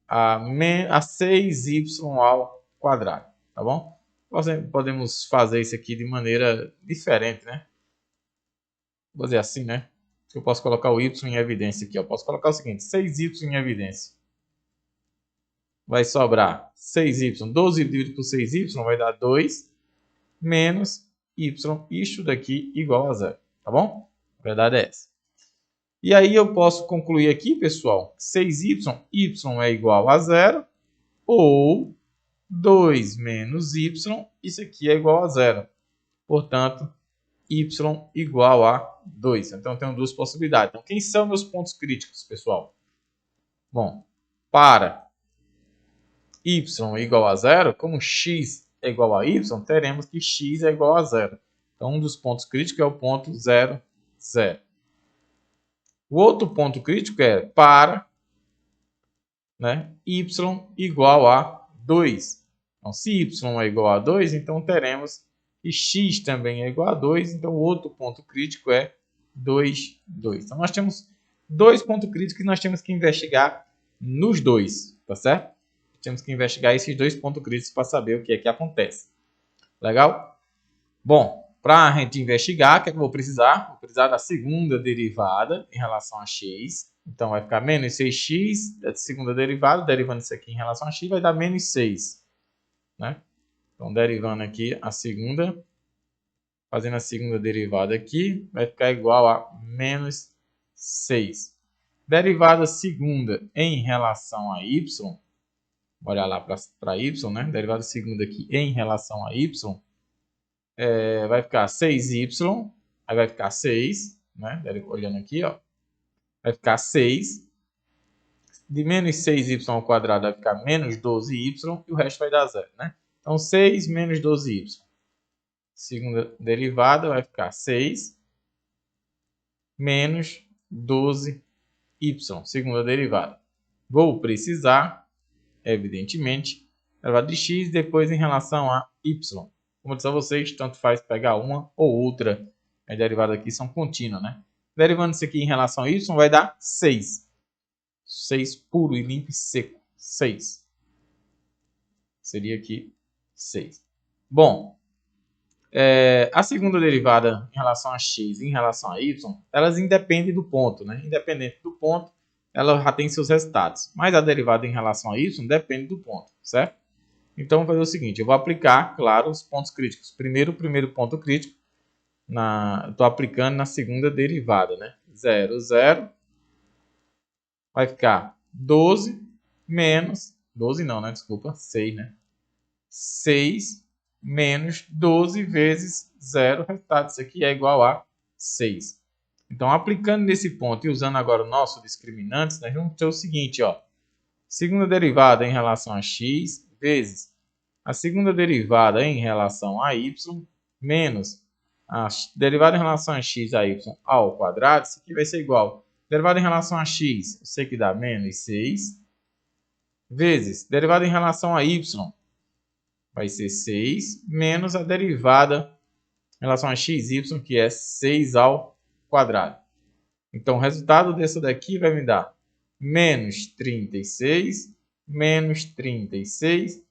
a 6y ao quadrado, tá bom? Podemos fazer isso aqui de maneira diferente, né? Vou dizer assim, né? Eu posso colocar o y em evidência aqui. Eu posso colocar o seguinte: 6y em evidência. Vai sobrar 6y. 12 dividido por 6y vai dar 2 menos y. Isto daqui igual a 0. Tá bom? A verdade é essa. E aí eu posso concluir aqui, pessoal, 6y, y é igual a 0, ou 2 menos y, isso aqui é igual a 0. Portanto, y igual a 2. Então, eu tenho duas possibilidades. Então, quem são meus pontos críticos, pessoal? Bom, para y igual a 0, como x é igual a y, teremos que x é igual a 0. Então, um dos pontos críticos é o ponto 0, 0. O outro ponto crítico é para, né, y igual a 2. Então, se y é igual a 2, então teremos que x também é igual a 2. Então, o outro ponto crítico é 2, 2. Então, nós temos dois pontos críticos que nós temos que investigar nos dois, tá certo? Temos que investigar esses dois pontos críticos para saber o que é que acontece. Legal? Bom, para a gente investigar, o que é que eu vou precisar? Vou precisar da segunda derivada em relação a x. Então, vai ficar menos 6x, da segunda derivada, derivando isso aqui em relação a x, vai dar menos 6. Né? Então, derivando aqui a segunda, fazendo a segunda derivada aqui, vai ficar igual a menos 6. Derivada segunda em relação a y, vou olhar lá para y, né? Derivada segunda aqui em relação a y, vai ficar 6y, aí vai ficar 6, né? Olhando aqui, ó, vai ficar 6. De menos 6y ao quadrado vai ficar menos 12y e o resto vai dar 0, né? Então, 6 menos 12y. Segunda derivada vai ficar 6 menos 12y. Segunda derivada. Vou precisar, evidentemente, derivada de x depois em relação a y. Como eu disse a vocês, tanto faz pegar uma ou outra. As derivadas aqui são contínuas, né? Derivando isso aqui em relação a y vai dar 6. 6 puro e limpo e seco. 6. Seria aqui 6. Bom, a segunda derivada em relação a x e em relação a y, elas independem do ponto, né? Independente do ponto, ela já tem seus resultados. Mas a derivada em relação a y depende do ponto, certo? Então, vou fazer o seguinte, eu vou aplicar, claro, os pontos críticos. Primeiro, o primeiro ponto crítico, estou aplicando na segunda derivada, né? 0, 0, vai ficar 12 menos, 12 não, né? Desculpa, 6, né? 6 menos 12 vezes 0, o resultado disso aqui é igual a 6. Então, aplicando nesse ponto e usando agora o nosso discriminante, nós vamos ter o seguinte, ó. Segunda derivada em relação a x vezes a segunda derivada em relação a y menos a derivada em relação a x a y ao quadrado, isso aqui vai ser igual. Derivada em relação a x, eu sei que dá menos 6, vezes derivada em relação a y, vai ser 6, menos a derivada em relação a x, y, que é 6 ao quadrado. Então, o resultado dessa daqui vai me dar menos 36, menos 36,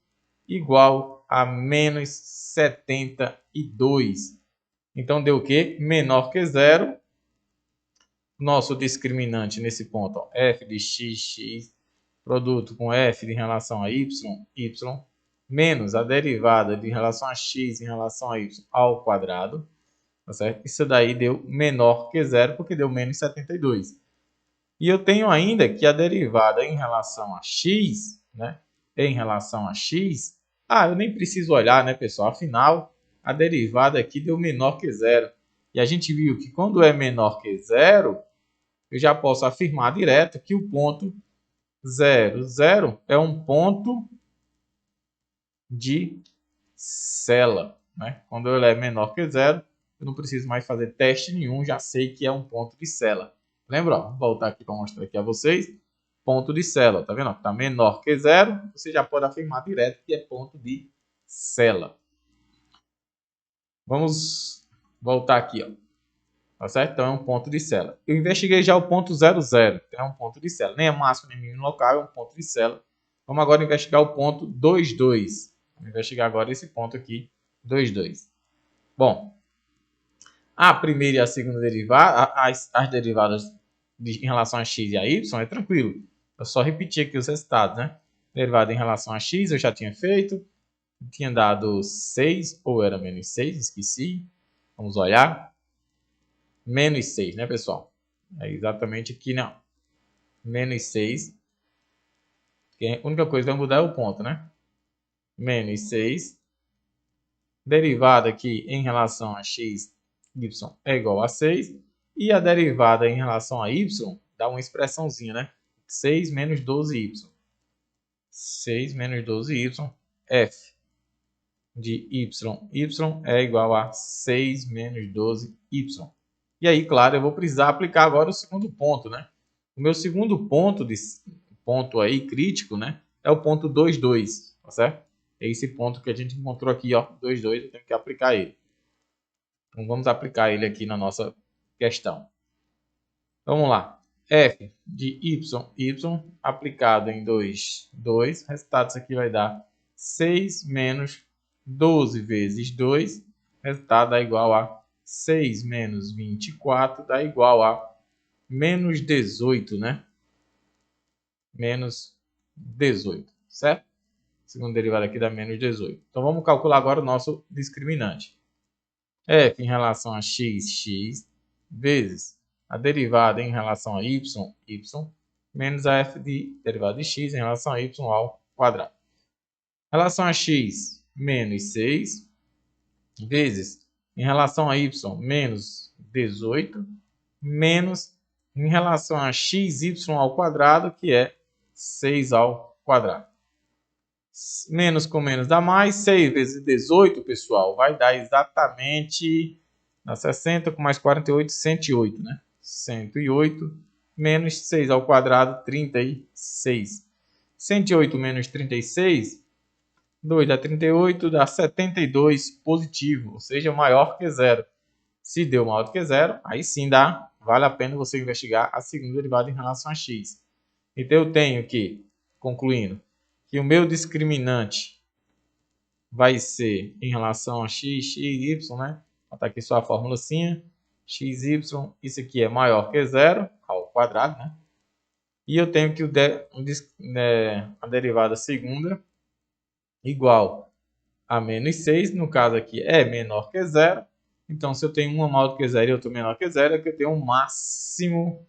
igual a menos 72. Então, deu o quê? Menor que zero. Nosso discriminante nesse ponto, ó, f de x, produto com f em relação a y, menos a derivada de relação a x em relação a y ao quadrado. Tá certo? Isso daí deu menor que zero, porque deu menos 72. E eu tenho ainda que a derivada em relação a x, né? Em relação a x, eu nem preciso olhar, né, pessoal? Afinal, a derivada aqui deu menor que zero. E a gente viu que quando é menor que zero, eu já posso afirmar direto que o ponto 0, 0 é um ponto de cela, né? Quando ele é menor que zero, eu não preciso mais fazer teste nenhum, já sei que é um ponto de cela. Lembra? Ó, vou voltar aqui para mostrar aqui a vocês. Ponto de cela, tá vendo? Está menor que zero, você já pode afirmar direto que é ponto de cela. Vamos voltar aqui, ó. Tá certo? Então é um ponto de cela. Eu investiguei já o ponto 0, 0. Então é um ponto de cela. Nem é máximo nem mínimo local, é um ponto de cela. Vamos agora investigar o ponto 2, 2. Vamos investigar agora esse ponto aqui, 2, 2. Bom, a primeira e a segunda derivada, as derivadas em relação a x e a y, é tranquilo. Eu só repetir aqui os resultados, né? Derivada em relação a x eu já tinha feito. Tinha dado 6, ou era menos 6, esqueci. Vamos olhar. Menos 6, né, pessoal? É exatamente aqui, não. Menos 6. A única coisa que vai mudar é o ponto, né? Menos 6. Derivada aqui em relação a x, y é igual a 6. E a derivada em relação a y dá uma expressãozinha, né? 6 menos 12y. 6 menos 12y, f de y é igual a 6 menos 12y. E aí, claro, eu vou precisar aplicar agora o segundo ponto, né? O meu segundo ponto aí crítico, né? É o ponto 2, 2, tá certo? É esse ponto que a gente encontrou aqui, ó, 2, 2, eu tenho que aplicar ele. Então, vamos aplicar ele aqui na nossa questão. Vamos lá. F de y aplicado em 2, 2. O resultado disso aqui vai dar 6 menos 12 vezes 2. O resultado dá igual a 6 menos 24, dá igual a menos 18, né? Menos 18, certo? Segunda derivada aqui dá menos 18. Então, vamos calcular agora o nosso discriminante. F em relação a x, vezes a derivada em relação a y, menos a f de derivada de x em relação a y ao quadrado. Em relação a x, menos 6, vezes em relação a y, menos 18, menos em relação a xy ao quadrado, que é 6 ao quadrado. Menos com menos dá mais. 6 vezes 18, pessoal, vai dar exatamente 60 com mais 48, 108, né? 108 menos 6 ao quadrado, 36. 108 menos 36, 2 dá 38, dá 72 positivo, ou seja, maior que zero. Se deu maior do que zero, aí sim vale a pena você investigar a segunda derivada em relação a x. Então eu tenho que, concluindo, que o meu discriminante vai ser em relação a x, y, né? Vou botar aqui só a formulazinha. x, y, isso aqui é maior que zero, ao quadrado, né? E eu tenho que a derivada segunda igual a menos 6, no caso aqui é menor que zero. Então, se eu tenho uma maior do que zero e outra menor que zero, é que eu tenho o máximo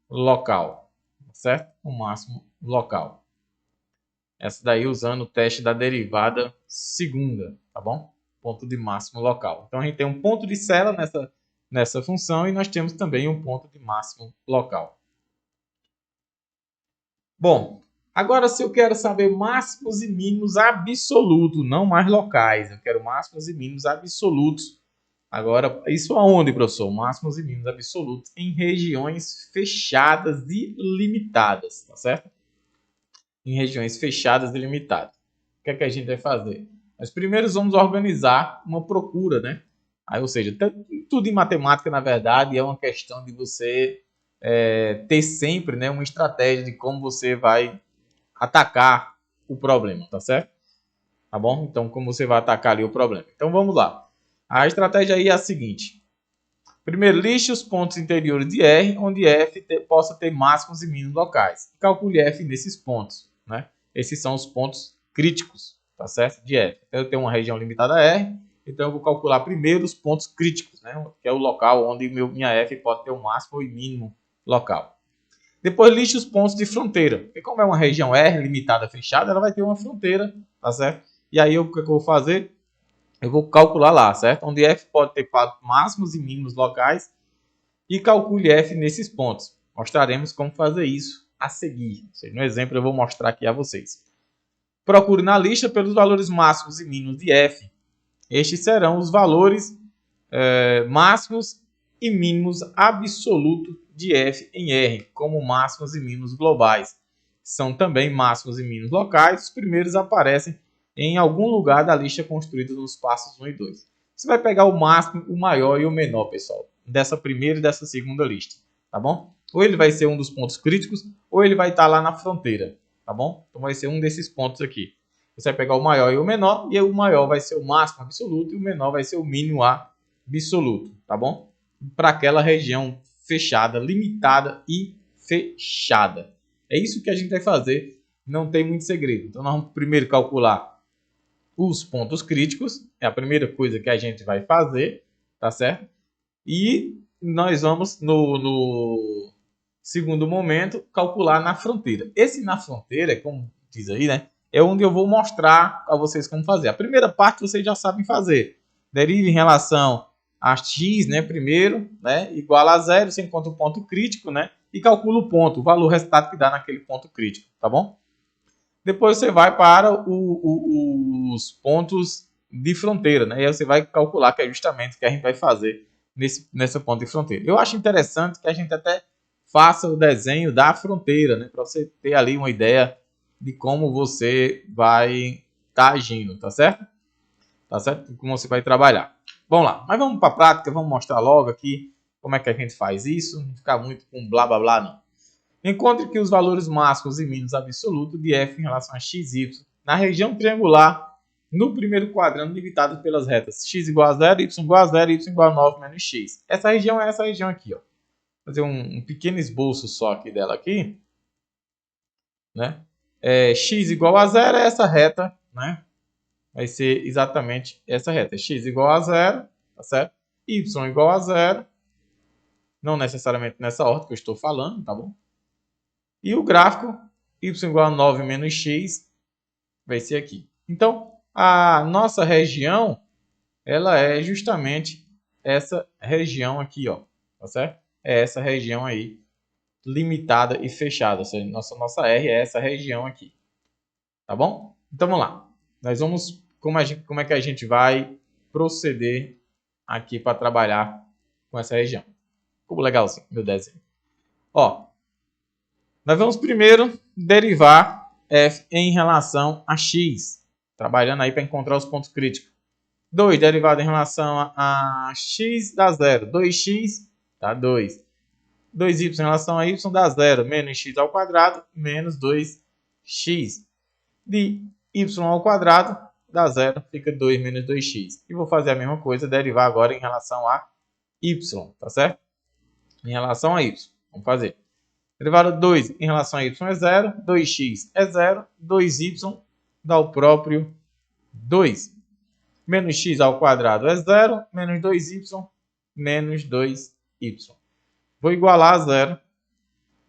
local, certo? O máximo local. Essa daí usando o teste da derivada segunda, tá bom? Ponto de máximo local. Então, a gente tem um ponto de cela nessa função e nós temos também um ponto de máximo local. Bom, Agora, se eu quero saber máximos e mínimos absolutos, não mais locais, eu quero máximos e mínimos absolutos. Agora, isso aonde, professor? Máximos e mínimos absolutos em regiões fechadas e limitadas, tá certo? Em regiões fechadas e limitadas. O que é que a gente vai fazer? Nós primeiro vamos organizar uma procura, né? Aí, ou seja, tudo em matemática, na verdade, é uma questão de você ter sempre, né, uma estratégia de como você vai atacar o problema, tá certo? Tá bom? Então, como você vai atacar ali o problema. Então, vamos lá. A estratégia aí é a seguinte. Primeiro, lixe os pontos interiores de R, onde F possa ter máximos e mínimos locais. Calcule F nesses pontos, né? Esses são os pontos críticos, tá certo? De F. Então, eu tenho uma região limitada a R, então eu vou calcular primeiro os pontos críticos, né? Que é o local onde minha F pode ter o máximo e mínimo local. Depois lixe os pontos de fronteira. Porque como é uma região R limitada fechada, ela vai ter uma fronteira, tá certo? E aí o que eu vou fazer? Eu vou calcular lá, certo? Onde F pode ter máximos e mínimos locais e calcule F nesses pontos. Mostraremos como fazer isso a seguir. No exemplo eu vou mostrar aqui a vocês. Procure na lista pelos valores máximos e mínimos de F. Estes serão os valores máximos e mínimos absolutos de F em R, como máximos e mínimos globais. São também máximos e mínimos locais. Os primeiros aparecem em algum lugar da lista construída nos passos 1 e 2. Você vai pegar o máximo, o maior e o menor, pessoal, dessa primeira e dessa segunda lista, tá bom? Ou ele vai ser um dos pontos críticos, ou ele vai estar lá na fronteira, tá bom? Então vai ser um desses pontos aqui. Você vai pegar o maior e o menor, e o maior vai ser o máximo absoluto e o menor vai ser o mínimo absoluto, tá bom? Para aquela região fechada, limitada e fechada. É isso que a gente vai fazer, não tem muito segredo. Então nós vamos primeiro calcular os pontos críticos, é a primeira coisa que a gente vai fazer, tá certo? E nós vamos no segundo momento calcular na fronteira. Esse na fronteira, como diz aí, né? É onde eu vou mostrar a vocês como fazer. A primeira parte vocês já sabem fazer. Derive em relação a x, né, primeiro, né, igual a zero, você encontra o ponto crítico, né, e calcula o ponto, o valor resultado que dá naquele ponto crítico, tá bom? Depois você vai para os pontos de fronteira, né, e aí você vai calcular, que é justamente o que a gente vai fazer nesse ponto de fronteira. Eu acho interessante que a gente até faça o desenho da fronteira, né, para você ter ali uma ideia de como você vai estar agindo, tá certo? Tá certo? Como você vai trabalhar. Vamos lá, mas vamos para a prática, vamos mostrar logo aqui como é que a gente faz isso, não ficar muito com blá blá blá não. Encontre que os valores máximos e mínimos absolutos de f em relação a x e y na região triangular no primeiro quadrante limitado pelas retas x igual a 0, y igual a 0, y igual a 9 menos x. Essa região é essa região aqui, ó. Vou fazer um pequeno esboço só aqui dela aqui, né? X igual a 0 é essa reta, né? Vai ser exatamente essa reta. X igual a 0, tá certo? Y igual a 0. Não necessariamente nessa ordem que eu estou falando, tá bom? E o gráfico, y igual a 9 menos x, vai ser aqui. Então, a nossa região, ela é justamente essa região aqui, ó. Tá certo? É essa região aí, limitada e fechada. Ou seja, nossa R é essa região aqui. Tá bom? Então, vamos lá. Nós vamos... Como é que a gente vai proceder aqui para trabalhar com essa região? Ficou legalzinho, meu desenho. Ó, nós vamos primeiro derivar f em relação a x, trabalhando aí para encontrar os pontos críticos. 2 derivado em relação a x dá 0. 2x dá 2. 2y em relação a y dá 0. Menos x ao quadrado menos 2x. De y ao quadrado dá 0, fica 2 menos 2x. E vou fazer a mesma coisa, derivar agora em relação a y, tá certo? Em relação a y. Vamos fazer. Derivada 2 em relação a y é 0, 2x é 0, 2y dá o próprio 2. Menos x ao quadrado é 0, menos 2y, menos 2y. Vou igualar a 0,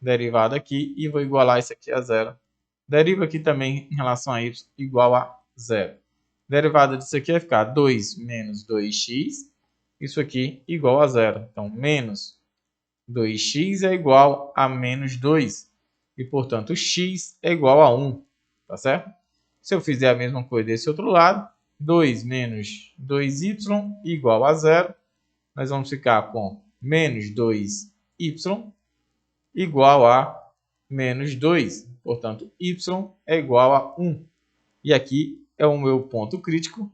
derivada aqui, e vou igualar isso aqui a 0. Deriva aqui também em relação a y igual a 0. Derivada disso aqui vai ficar 2 menos 2x, isso aqui igual a 0. Então, menos 2x é igual a menos 2. e, portanto, x é igual a 1, tá certo? Se eu fizer a mesma coisa desse outro lado, 2 menos 2y igual a 0, nós vamos ficar com menos 2y igual a menos 2. Portanto, y é igual a 1. E aqui é o meu ponto crítico.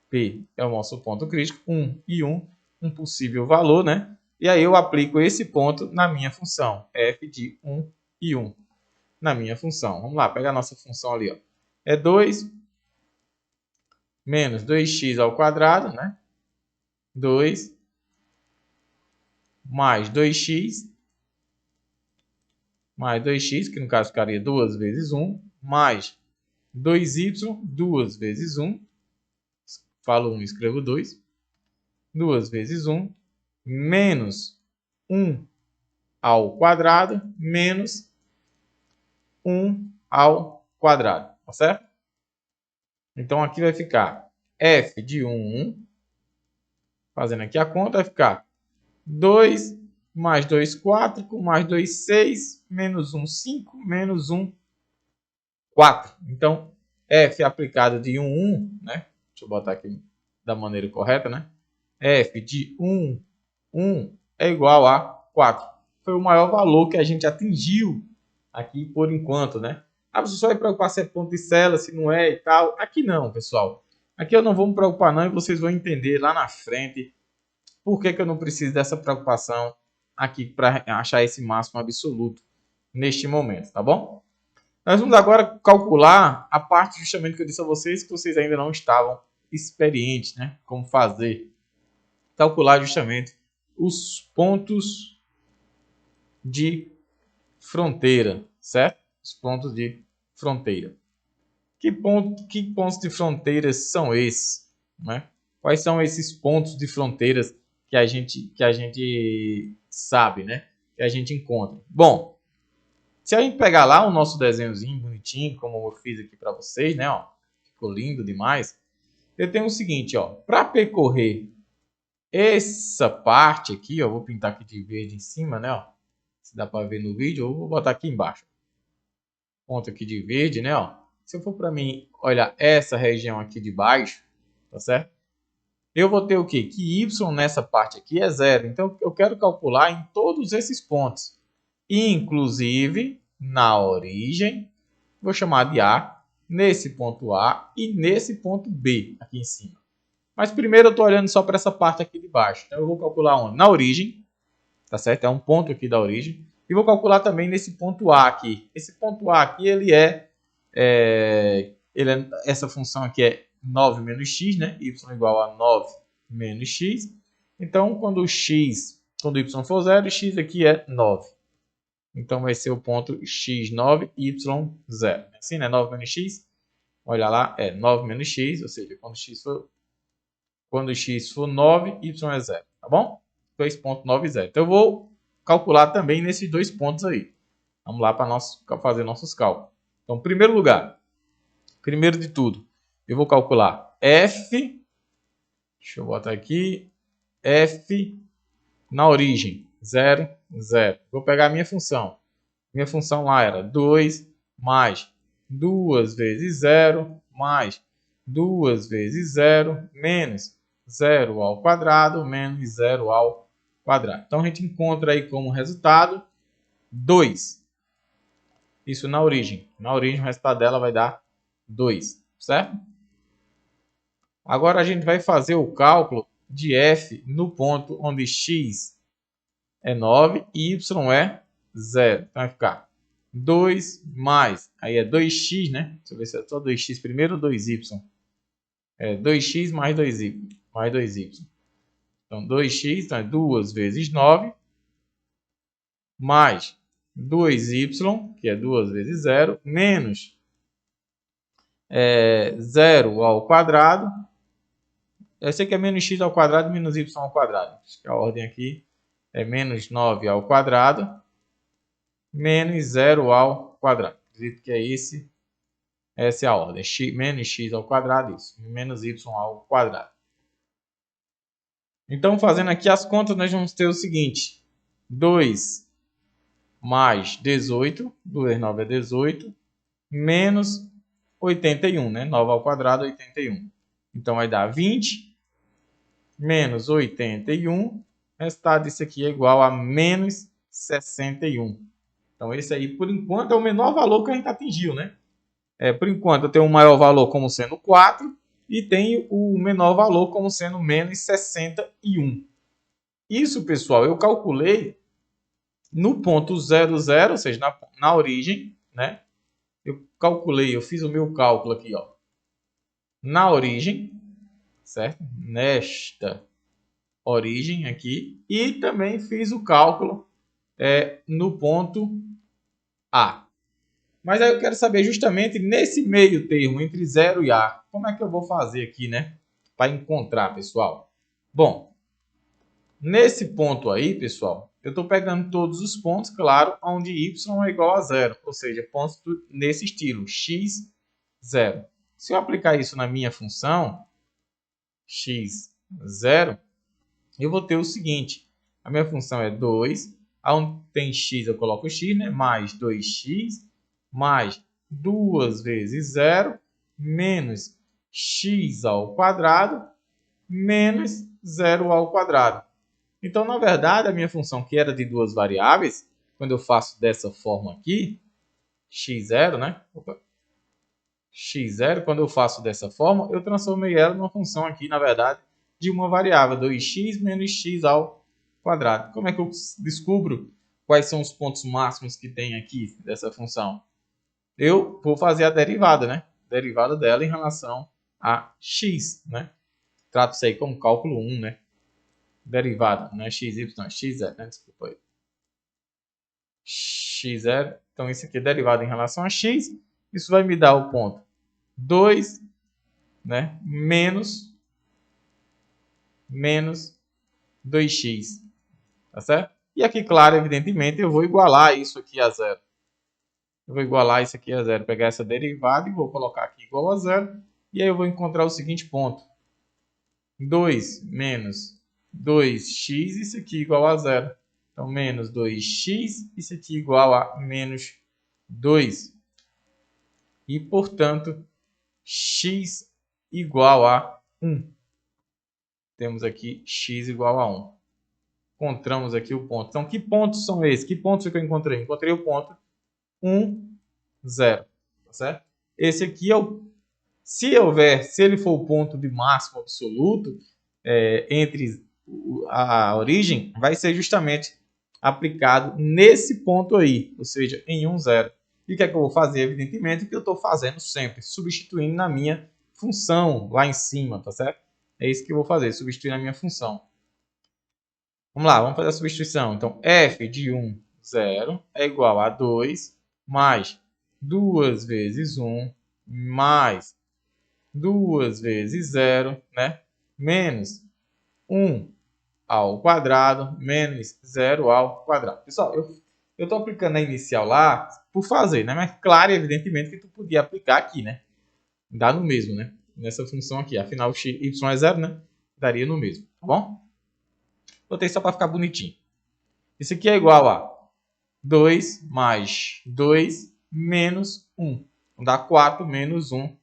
P é o nosso ponto crítico. 1 e 1, um possível valor, né? E aí eu aplico esse ponto na minha função. F de 1 e 1 na minha função. Vamos lá, pegar a nossa função ali. Ó. É 2 menos 2x ao quadrado, né? 2 mais 2x, que no caso ficaria 2 vezes 1, mais 2y, 2 vezes 1, falo 1 e escrevo 2, 2 vezes 1, menos 1 ao quadrado, menos 1 ao quadrado, tá certo? Então aqui vai ficar f de 1, fazendo aqui a conta, vai ficar 2 mais 2, 4, com mais 2, 6, menos 1, 5, menos 1, 4. Então, f aplicado de 1, 1, né? Deixa eu botar aqui da maneira correta, né? F de 1, 1 é igual a 4. Foi o maior valor que a gente atingiu aqui por enquanto, né? Ah, você só vai preocupar se é ponto de célula, se não é e tal. Aqui não, pessoal. Aqui eu não vou me preocupar não e vocês vão entender lá na frente por que eu não preciso dessa preocupação aqui para achar esse máximo absoluto neste momento, tá bom? Nós vamos agora calcular a parte justamente que eu disse a vocês que vocês ainda não estavam experientes, né? Como fazer. Calcular justamente os pontos de fronteira, certo? Os pontos de fronteira. Que pontos de fronteira são esses, né? Quais são esses pontos de fronteiras que a gente sabe, né? Que a gente encontra. Bom, se a gente pegar lá o nosso desenhozinho bonitinho, como eu fiz aqui para vocês, né? Ó, ficou lindo demais. Eu tenho o seguinte, ó, para percorrer essa parte aqui, ó, vou pintar aqui de verde em cima, né? Ó, se dá para ver no vídeo, eu vou botar aqui embaixo. Ponto aqui de verde, né? Ó. Se eu for para mim olhar essa região aqui de baixo, tá certo? Eu vou ter o quê? Que y nessa parte aqui é 0. Então, eu quero calcular em todos esses pontos. Inclusive, na origem, vou chamar de A, nesse ponto A e nesse ponto B, aqui em cima. Mas primeiro eu estou olhando só para essa parte aqui de baixo. Então, eu vou calcular onde? Na origem, tá certo? É um ponto aqui da origem. E vou calcular também nesse ponto A aqui. Esse ponto A aqui, essa função aqui é 9 menos x, né? Y igual a 9 menos x. Então, quando y for 0, x aqui é 9. Então, vai ser o ponto x9, y0. Assim, né? 9 menos x. Olha lá, é 9 menos x, ou seja, quando x for 9, y é 0. Tá bom? 2.90. Então, eu vou calcular também nesses dois pontos aí. Vamos lá para fazer nossos cálculos. Então, primeiro lugar, primeiro de tudo, eu vou calcular f, deixa eu botar aqui, f na origem, 0, 0. Vou pegar a minha função. Minha função lá era 2 mais 2 vezes 0 mais 2 vezes 0 menos 0 ao quadrado menos 0 ao quadrado. Então, a gente encontra aí como resultado 2. Isso na origem. Na origem, o resultado dela vai dar 2, certo? Agora, a gente vai fazer o cálculo de f no ponto onde x é 9 e y é 0. Então, vai ficar 2 mais, aí é 2x, né? Deixa eu ver se é só 2x primeiro ou 2y. É 2x mais 2y. Então, 2x, então é 2 vezes 9, mais 2y, que é 2 vezes 0, menos 0 ao quadrado. Eu sei que é menos x ao quadrado menos y ao quadrado. Acho que a ordem aqui é menos 9 ao quadrado menos 0 ao quadrado. Acredito que é essa é a ordem. Menos x ao quadrado, isso. Menos y ao quadrado. Então, fazendo aqui as contas, nós vamos ter o seguinte. 2 mais 18, 2 vezes 9 é 18, menos 81, né? 9 ao quadrado, 81. Então, vai dar 20 menos 81. O resultado disso aqui é igual a menos 61. Então, esse aí, por enquanto, é o menor valor que a gente atingiu, né? Por enquanto, eu tenho o maior valor como sendo 4 e tenho o menor valor como sendo menos 61. Isso, pessoal, eu calculei no ponto 00, ou seja, na origem, né? Eu fiz o meu cálculo aqui, ó, na origem, certo? Nesta origem aqui, e também fiz o cálculo no ponto A. Mas aí eu quero saber justamente nesse meio termo, entre 0 e A, como é que eu vou fazer aqui, né? Para encontrar, pessoal. Bom, nesse ponto aí, pessoal, eu estou pegando todos os pontos, claro, onde y é igual a 0. Ou seja, pontos nesse estilo, x, 0. Se eu aplicar isso na minha função, x, 0, eu vou ter o seguinte. A minha função é 2. Onde tem x, eu coloco x, né? Mais 2x, mais 2 vezes 0, menos x ao quadrado, menos 0 ao quadrado. Então, na verdade, a minha função, que era de duas variáveis, quando eu faço dessa forma aqui, x0, né? X0, quando eu faço dessa forma, eu transformei ela numa função aqui, na verdade, de uma variável, 2x menos x ao quadrado. Como é que eu descubro quais são os pontos máximos que tem aqui dessa função? Eu vou fazer a derivada, né? Derivada dela em relação a x, né? Trato isso aí como cálculo 1, né? Derivada, não é xy, é x0, né? Desculpa aí. X0, então isso aqui é derivada em relação a x, isso vai me dar o ponto 2, né? Menos 2x, tá certo? E aqui, claro, evidentemente, eu vou igualar isso aqui a zero. Eu vou igualar isso aqui a zero, pegar essa derivada e vou colocar aqui igual a zero. E aí eu vou encontrar o seguinte ponto. 2 menos 2x, isso aqui igual a zero. Então, menos 2x, isso aqui igual a menos 2. E, portanto, x igual a 1. Temos aqui x igual a 1. Encontramos aqui o ponto. Então, que pontos são esses? Que pontos que eu encontrei? Encontrei o ponto 1, 0. Tá certo? Esse aqui é o... Se ele for o ponto de máximo absoluto entre a origem, vai ser justamente aplicado nesse ponto aí, ou seja, em 1, 0. E o que é que eu vou fazer? Evidentemente, o que eu estou fazendo sempre, substituindo na minha função lá em cima, tá certo? É isso que eu vou fazer, substituir na minha função. Vamos lá, vamos fazer a substituição. Então, f de 1, 0 é igual a 2 mais 2 vezes 1 mais 2 vezes 0, né? Menos 1 ao quadrado menos 0 ao quadrado. Pessoal, eu estou aplicando a inicial lá por fazer, né? Mas claro, evidentemente que tu podia aplicar aqui, né? Dá no mesmo, né? Nessa função aqui. Afinal, y é 0, né? Daria no mesmo, tá bom? Botei só para ficar bonitinho. Isso aqui é igual a 2 mais 2 menos 1. Então, dá 4 menos 1,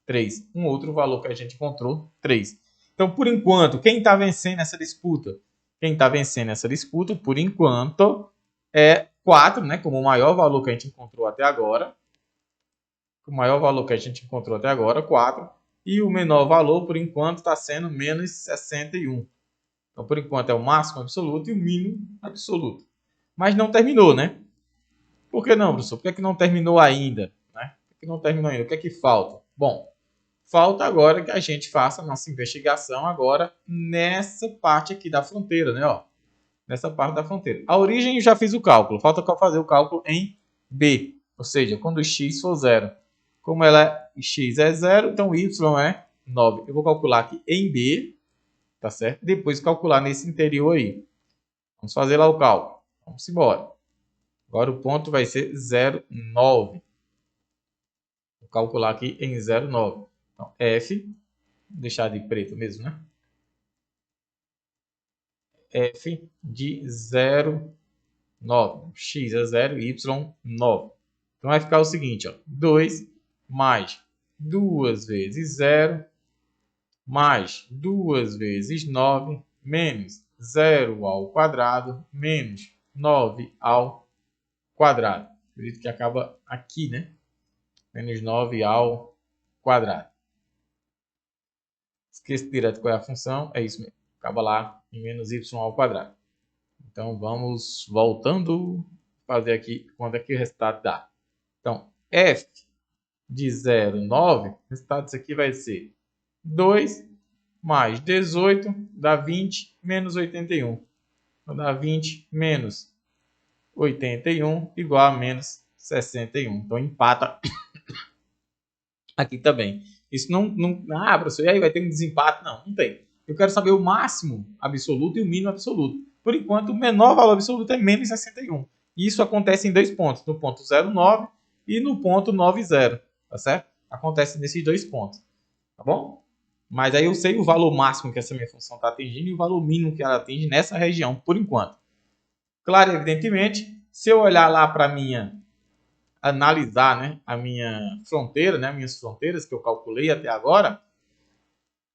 3. Um outro valor que a gente encontrou, 3. Então, por enquanto, quem está vencendo essa disputa? Quem está vencendo essa disputa, por enquanto, é 4, né? Como o maior valor que a gente encontrou até agora. O maior valor que a gente encontrou até agora, 4. E o menor valor, por enquanto, está sendo menos 61. Então, por enquanto, é o máximo absoluto e o mínimo absoluto. Mas não terminou, né? Por que não, professor? Por que, é que não terminou ainda? Né? Por que não terminou ainda? O que é que falta? Bom, falta agora que a gente faça a nossa investigação agora nessa parte aqui da fronteira, né? Ó, nessa parte da fronteira. A origem eu já fiz o cálculo. Falta fazer o cálculo em B. Ou seja, quando x for 0. Como x é 0, então y é 9. Eu vou calcular aqui em B, tá certo? Depois calcular nesse interior aí. Vamos fazer lá o cálculo. Vamos embora. Agora o ponto vai ser 0,9. Vou calcular aqui em 0,9. Então, F, vou deixar de preto mesmo, né? F de 0,9. 9. X é 0, y 9. Então vai ficar o seguinte, ó, 2 mais 2 vezes 0 mais 2 vezes 9 menos 0 ao quadrado menos 9 ao quadrado. Acredito que acaba aqui, né? Menos 9 ao quadrado. Esqueça direto qual é a função, é isso mesmo. Acaba lá em menos y ao quadrado. Então vamos voltando fazer aqui quanto é que o resultado dá. Então, f de 0, 9, o resultado disso aqui vai ser 2 mais 18 dá 20 menos 81. Então dá 20 menos 81 igual a menos 61. Então empata aqui também. Isso não. Ah, professor, e aí vai ter um desempate? Não, não tem. Eu quero saber o máximo absoluto e o mínimo absoluto. Por enquanto, o menor valor absoluto é menos 61. E isso acontece em dois pontos, no ponto 09 e no ponto 90. Tá certo? Acontece nesses dois pontos. Tá bom? Mas aí eu sei o valor máximo que essa minha função está atingindo e o valor mínimo que ela atinge nessa região, por enquanto. Claro, evidentemente, se eu olhar lá para minha analisar, né, a minha fronteira, né, minhas fronteiras que eu calculei até agora,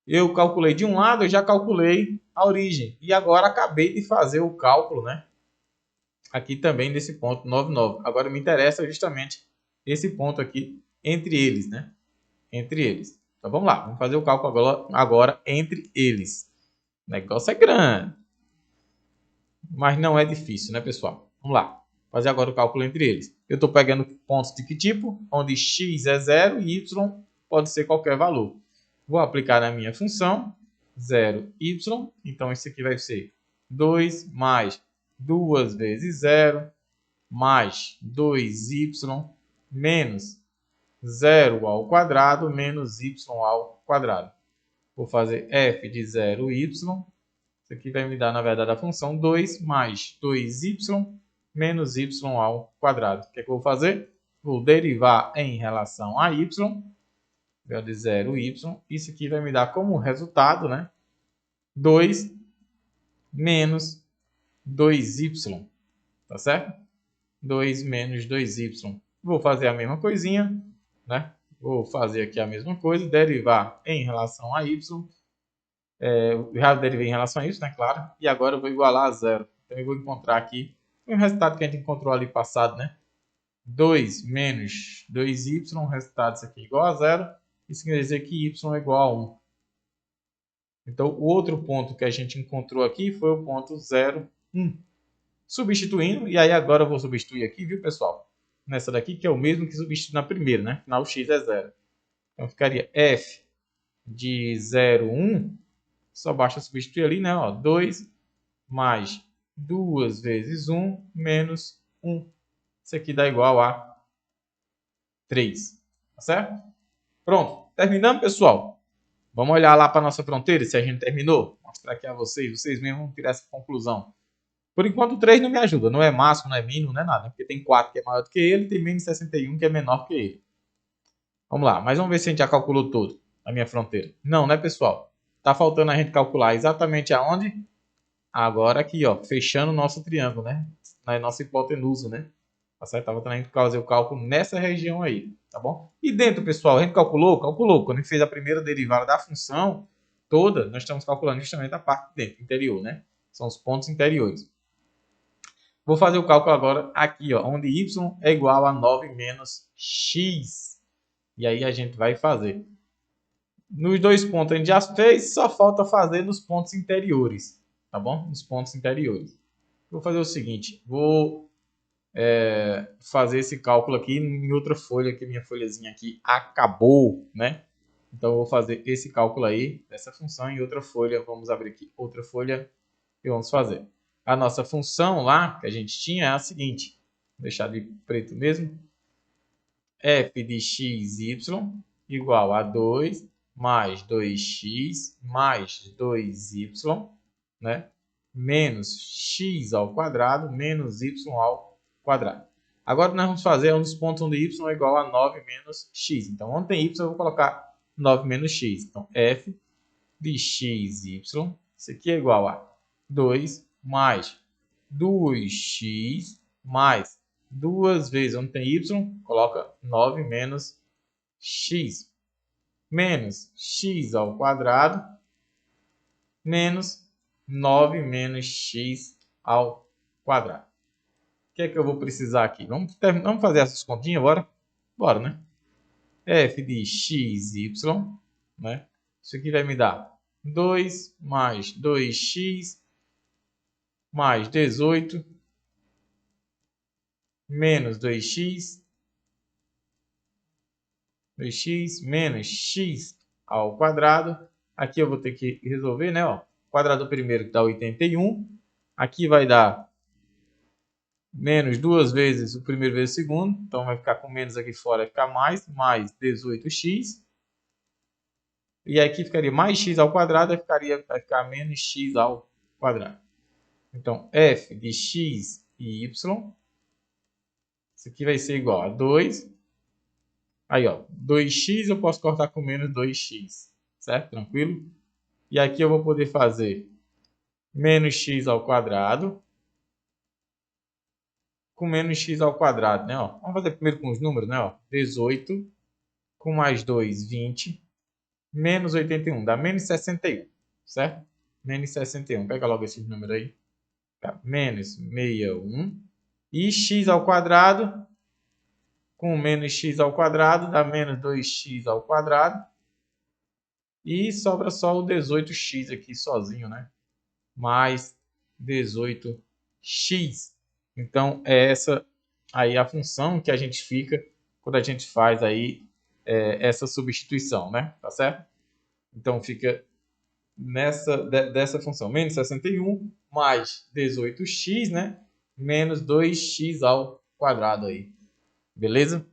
eu calculei de um lado, eu já calculei a origem. E agora acabei de fazer o cálculo, né, aqui também desse ponto 99. Agora me interessa justamente esse ponto aqui entre eles, né? Entre eles. Então vamos lá, vamos fazer o cálculo agora entre eles. O negócio é grande, mas não é difícil, né, pessoal? Vamos lá. Fazer agora o cálculo entre eles. Eu estou pegando pontos de que tipo? Onde x é 0 e y pode ser qualquer valor. Vou aplicar na minha função 0y. Então, isso aqui vai ser 2 mais 2 vezes 0 mais 2y menos 0 ao quadrado menos y ao quadrado. Vou fazer f de 0y. Isso aqui vai me dar, na verdade, a função 2 mais 2y menos y ao quadrado. O que é que eu vou fazer? Vou derivar em relação a y, de 0y. Isso aqui vai me dar como resultado, né? 2 menos 2y. Tá certo? 2 menos 2y. Vou fazer a mesma coisinha, né? Vou fazer aqui a mesma coisa, derivar em relação a y. Eu já derivei em relação a isso, né? Claro. E agora eu vou igualar a zero. Então eu vou encontrar aqui o resultado que a gente encontrou ali passado, né? 2 menos 2y, o resultado disso aqui é igual a zero. Isso quer dizer que y é igual a 1. Então o outro ponto que a gente encontrou aqui foi o ponto 0, 1. Substituindo, e aí agora eu vou substituir aqui, viu, pessoal? Nessa daqui, que é o mesmo que substituir na primeira, né? Afinal, x é 0. Então ficaria f de 0, 1. Só basta substituir ali, né? Ó, 2 mais 2 vezes 1 menos 1. Isso aqui dá igual a 3. Tá certo? Pronto. Terminamos, pessoal? Vamos olhar lá para a nossa fronteira se a gente terminou. Vou mostrar aqui a vocês. Vocês mesmos vão tirar essa conclusão. Por enquanto, o 3 não me ajuda. Não é máximo, não é mínimo, não é nada. Porque tem 4 que é maior do que ele e tem menos 61 que é menor que ele. Vamos lá. Mas vamos ver se a gente já calculou tudo. A minha fronteira. Não, né, pessoal? Tá faltando a gente calcular exatamente aonde? Agora aqui, ó, fechando o nosso triângulo, né? Na nossa hipotenusa, né? Tá certo? Tava tentando fazer o cálculo nessa região aí, tá bom? E dentro, pessoal, a gente calculou. Quando a gente fez a primeira derivada da função toda, nós estamos calculando justamente a parte de dentro, interior, né? São os pontos interiores. Vou fazer o cálculo agora aqui, ó, onde y é igual a 9 menos x. E aí a gente vai fazer. Nos dois pontos a gente já fez, só falta fazer nos pontos interiores, tá bom? Nos pontos interiores. Vou fazer o seguinte, vou fazer esse cálculo aqui em outra folha, que minha folhazinha aqui acabou, né? Então eu vou fazer esse cálculo aí, dessa função em outra folha. Vamos abrir aqui outra folha e vamos fazer. A nossa função lá, que a gente tinha, é a seguinte. Vou deixar de preto mesmo. F de xy igual a 2 mais 2x mais 2y, né? Menos x ao quadrado menos y ao quadrado. Agora nós vamos fazer um dos pontos onde y é igual a 9 menos x. Então, onde tem y, eu vou colocar 9 menos x. Então, f de xy, isso aqui é igual a 2 mais 2x mais 2 vezes, onde tem y, coloca 9 menos x. Menos x ao quadrado menos 9 menos x ao quadrado. O que é que eu vou precisar aqui? Vamos fazer essas continhas agora? Bora, né? F de x, y, né? Isso aqui vai me dar 2 mais 2x mais 18 menos 2x menos x ao quadrado. Aqui eu vou ter que resolver, né? Ó, quadrado primeiro que dá 81. Aqui vai dar menos 2 vezes o primeiro vezes o segundo. Então vai ficar com menos aqui fora, vai ficar mais 18x. E aqui ficaria mais x ao quadrado, vai ficar menos x ao quadrado. Então, f de x e y, isso aqui vai ser igual a 2. Aí, ó, 2x eu posso cortar com menos 2x, certo? Tranquilo? E aqui eu vou poder fazer menos x ao quadrado com menos x ao quadrado, né? Ó, vamos fazer primeiro com os números, né? Ó, 18 com mais 2, 20, menos 81, dá menos 61, certo? Menos 61, pega logo esses números aí. Tá? Menos 61. E x ao quadrado com menos x ao quadrado dá menos 2x ao quadrado. E sobra só o 18x aqui sozinho, né? Mais 18x. Então, é essa aí a função que a gente fica quando a gente faz aí essa substituição, né? Tá certo? Então, fica dessa função, menos 61 mais 18x, né? Menos 2x ao quadrado aí. Beleza?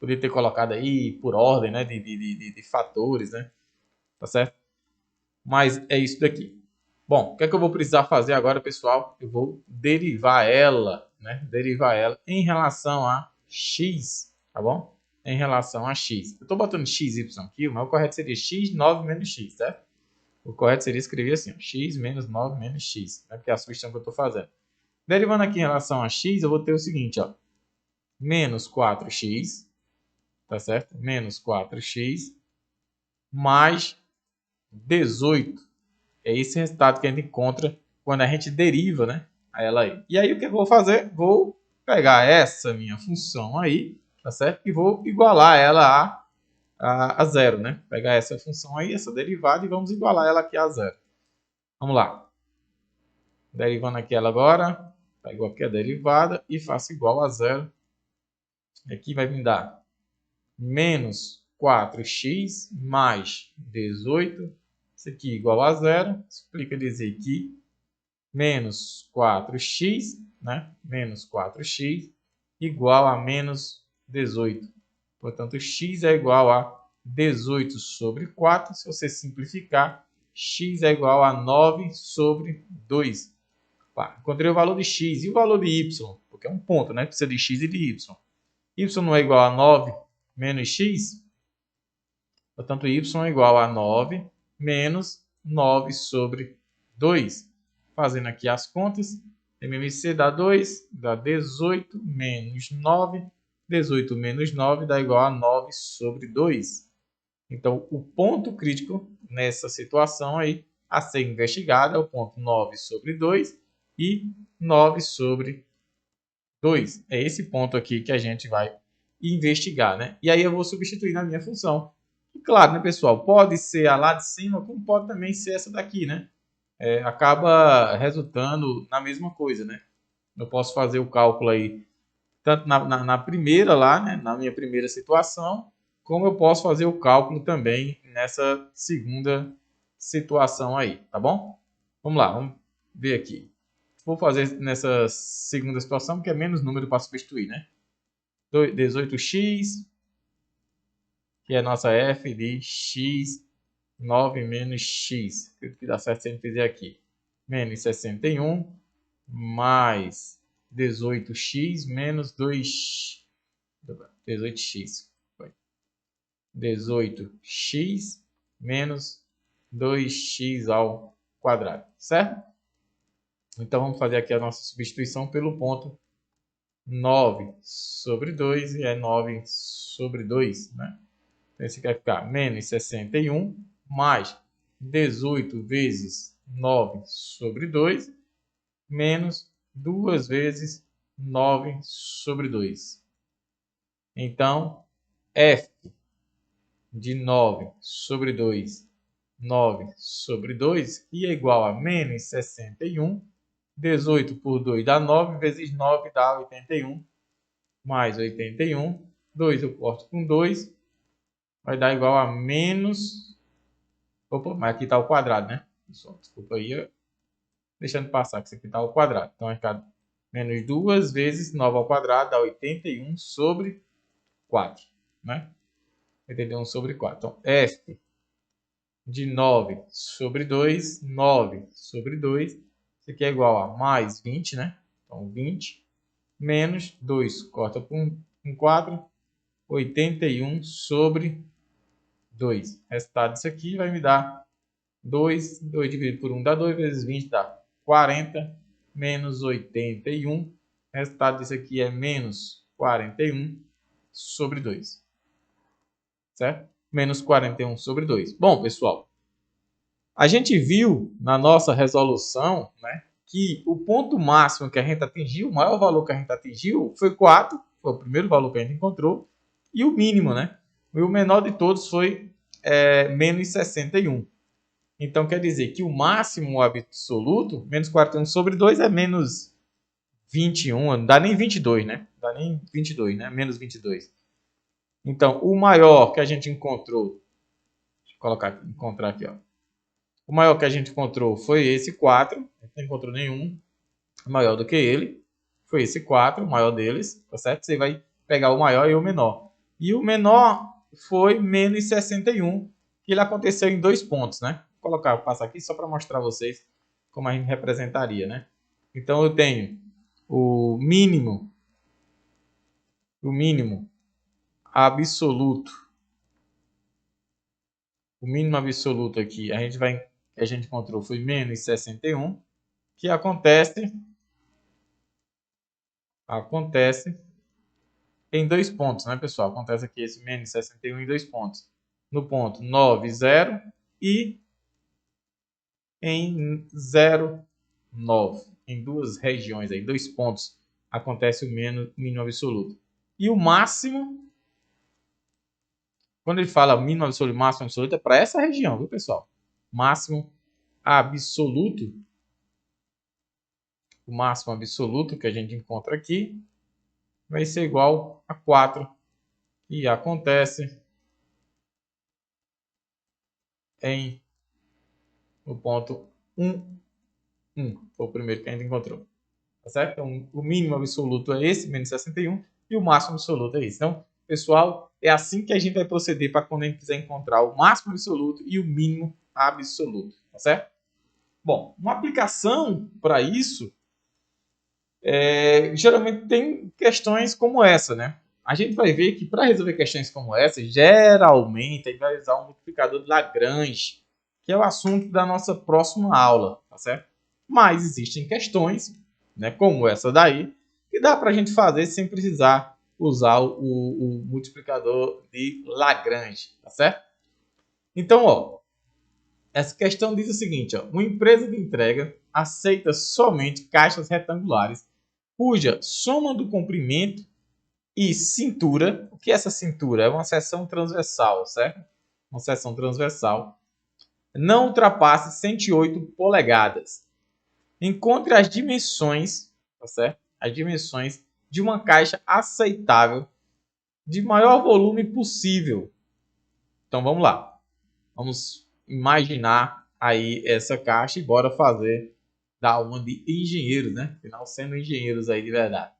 Poderia ter colocado aí por ordem, né? De fatores, né? Tá certo? Mas é isso daqui. Bom, o que é que eu vou precisar fazer agora, pessoal? Eu vou derivar ela, né? Derivar ela em relação a x, tá bom? Em relação a x. Eu estou botando x, y aqui, mas o correto seria x, 9 menos x, certo? O correto seria escrever assim, ó, x menos 9 menos x, né? Porque é a substituição que eu estou fazendo. Derivando aqui em relação a x, eu vou ter o seguinte, ó. Menos 4x, tá certo? Menos 4x mais 18. É esse resultado que a gente encontra quando a gente deriva, né? Ela aí. E aí o que eu vou fazer? Vou pegar essa minha função aí, tá certo? E vou igualar ela a zero, né? Pegar essa função aí, essa derivada, e vamos igualar ela aqui a zero. Vamos lá. Derivando aqui ela agora, pego aqui a derivada e faço igual a zero. Aqui vai me dar menos 4x mais 18. Isso aqui igual a zero. Explica dizer que menos 4x, né? Menos 4x igual a menos 18. Portanto, x é igual a 18 sobre 4. Se você simplificar, x é igual a 9 sobre 2. Encontrei o valor de x e o valor de y, porque é um ponto, né? Precisa de x e de y. Y não é igual a 9 menos x, portanto, y é igual a 9 menos 9 sobre 2. Fazendo aqui as contas, MMC dá 2, dá 18 menos 9. 18 menos 9 dá igual a 9 sobre 2. Então, o ponto crítico nessa situação aí a ser investigado é o ponto 9 sobre 2 e 9 sobre 2. É esse ponto aqui que a gente vai investigar, né? E aí eu vou substituir na minha função. E claro, né, pessoal? Pode ser a lá de cima, como pode também ser essa daqui, né? Acaba resultando na mesma coisa, né? Eu posso fazer o cálculo aí, tanto na primeira lá, né? Na minha primeira situação, como eu posso fazer o cálculo também nessa segunda situação aí, tá bom? Vamos lá, vamos ver aqui. Vou fazer nessa segunda situação, que é menos número para substituir, né? 18x, que é a nossa f de x, 9 menos x. O que dá certo se a gente fizer aqui? Menos 61, mais 18x, menos 2... 18x. 18x, menos 2x ao quadrado, certo? Então, vamos fazer aqui a nossa substituição pelo ponto 9 sobre 2, e é 9 sobre 2, né? Então, esse aqui vai ficar menos 61 mais 18 vezes 9 sobre 2, menos 2 vezes 9 sobre 2. Então, f de 9 sobre 2, 9 sobre 2, que é igual a menos 61. 18 por 2 dá 9, vezes 9 dá 81, mais 81. 2 eu corto com 2, vai dar igual a menos... Opa, mas aqui está o quadrado, né? Pessoal, desculpa aí, deixando passar, que isso aqui está ao quadrado. Então, vai ficar menos 2 vezes 9 ao quadrado dá 81 sobre 4, né? 81 sobre 4. Então, f de 9 sobre 2, 9 sobre 2, isso aqui é igual a mais 20, né? Então, 20 menos 2, corta com 4, 81 sobre 2. O resultado disso aqui vai me dar 2 dividido por 1 dá 2, vezes 20 dá 40, menos 81. O resultado disso aqui é menos 41 sobre 2. Certo? Menos 41 sobre 2. Bom, pessoal, a gente viu na nossa resolução, né, que o ponto máximo que a gente atingiu, o maior valor que a gente atingiu foi 4, foi o primeiro valor que a gente encontrou, e o mínimo, né? E o menor de todos foi menos 61. Então, quer dizer que o máximo absoluto, menos 41 sobre 2 é menos 21, não dá nem 22, né? Não dá nem 22, né? Menos 22. Então, o maior que a gente encontrou, deixa eu encontrar aqui, ó. O maior que a gente encontrou foi esse 4, a gente não encontrou nenhum maior do que ele. Foi esse 4, o maior deles, tá certo? Você vai pegar o maior e o menor. E o menor foi menos 61, que ele aconteceu em 2 pontos, né? Vou passar aqui só para mostrar a vocês como a gente representaria, né? Então eu tenho o mínimo absoluto. O mínimo absoluto aqui, a gente encontrou foi menos 61, que acontece em 2 pontos, né, pessoal? Acontece aqui esse menos 61 em 2 pontos. No ponto 9, 0 e em 0, 9. Em 2 regiões, aí, 2 pontos, acontece o mínimo absoluto. E o máximo, quando ele fala mínimo absoluto e máximo absoluto, é para essa região, viu, pessoal? Máximo absoluto, o máximo absoluto que a gente encontra aqui, vai ser igual a 4, e acontece no ponto 1, foi o primeiro que a gente encontrou. Tá certo? Então, o mínimo absoluto é esse, menos 61, e o máximo absoluto é esse. Então, pessoal, é assim que a gente vai proceder para quando a gente quiser encontrar o máximo absoluto e o mínimo absoluto. Tá certo? Bom, uma aplicação para isso, geralmente tem questões como essa, né? A gente vai ver que para resolver questões como essa, geralmente a gente vai usar um multiplicador de Lagrange, que é o assunto da nossa próxima aula, tá certo? Mas existem questões, né, como essa daí, que dá para a gente fazer sem precisar usar o multiplicador de Lagrange, tá certo? Então, ó, essa questão diz o seguinte, ó, uma empresa de entrega aceita somente caixas retangulares cuja soma do comprimento e cintura, o que é essa cintura? É uma seção transversal, certo? Uma seção transversal. Não ultrapasse 108 polegadas. Encontre as dimensões, tá certo? As dimensões de uma caixa aceitável de maior volume possível. Então vamos lá. Vamos imaginar aí essa caixa e bora fazer da uma de engenheiros, né? Afinal, sendo engenheiros aí de verdade.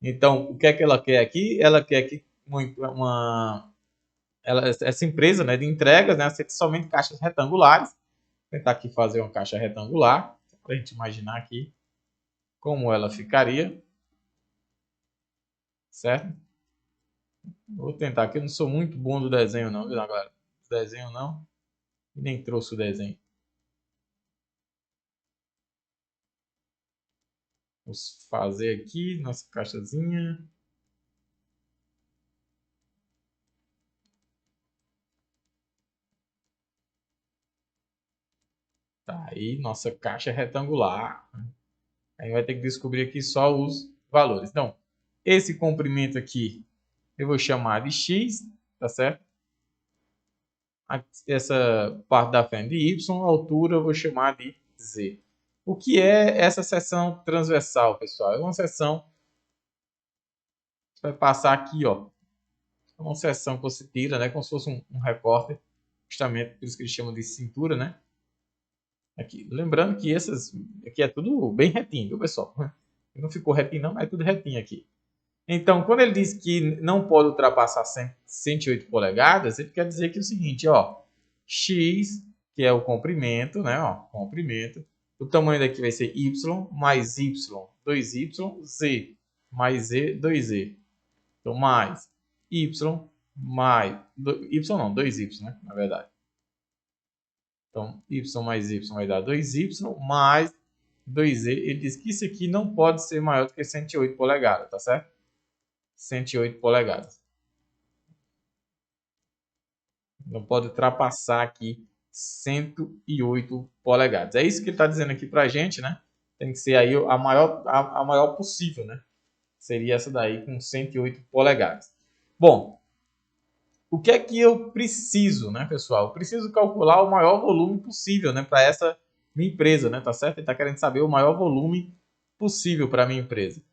Então, o que é que ela quer aqui? Ela quer que essa empresa, né, de entregas, né, aceita somente caixas retangulares. Vou tentar aqui fazer uma caixa retangular, para a gente imaginar aqui como ela ficaria, certo? Vou tentar aqui, eu não sou muito bom do desenho não, viu, galera? Desenho não, nem trouxe o desenho. Vamos fazer aqui nossa caixazinha. Tá aí, nossa caixa retangular. Aí vai ter que descobrir aqui só os valores. Então, esse comprimento aqui eu vou chamar de x, tá certo? Essa parte da fenda de y, a altura eu vou chamar de z. O que é essa seção transversal, pessoal? É uma seção que vai passar aqui, ó. É uma seção que você tira, né? Como se fosse um repórter. Justamente por isso que eles chamam de cintura, né? Aqui. Lembrando que essas aqui é tudo bem retinho, viu, pessoal? Não ficou retinho não, mas é tudo retinho aqui. Então, quando ele diz que não pode ultrapassar 108 polegadas, ele quer dizer que é o seguinte, ó, x, que é o comprimento, né, ó, comprimento, o tamanho daqui vai ser y mais y, 2y, z mais z, 2z. Então, mais y mais, y não, 2y, né, na verdade. Então, y mais y vai dar 2y mais 2z. Ele diz que isso aqui não pode ser maior do que 108 polegadas, tá certo? 108 polegadas. Não pode ultrapassar aqui 108 polegadas. É isso que ele está dizendo aqui para a gente, né? Tem que ser aí a maior possível, né? Seria essa daí com 108 polegadas. Bom, o que é que eu preciso, né, pessoal? Eu preciso calcular o maior volume possível, né, para essa minha empresa, né? Tá certo? Ele está querendo saber o maior volume possível para a minha empresa.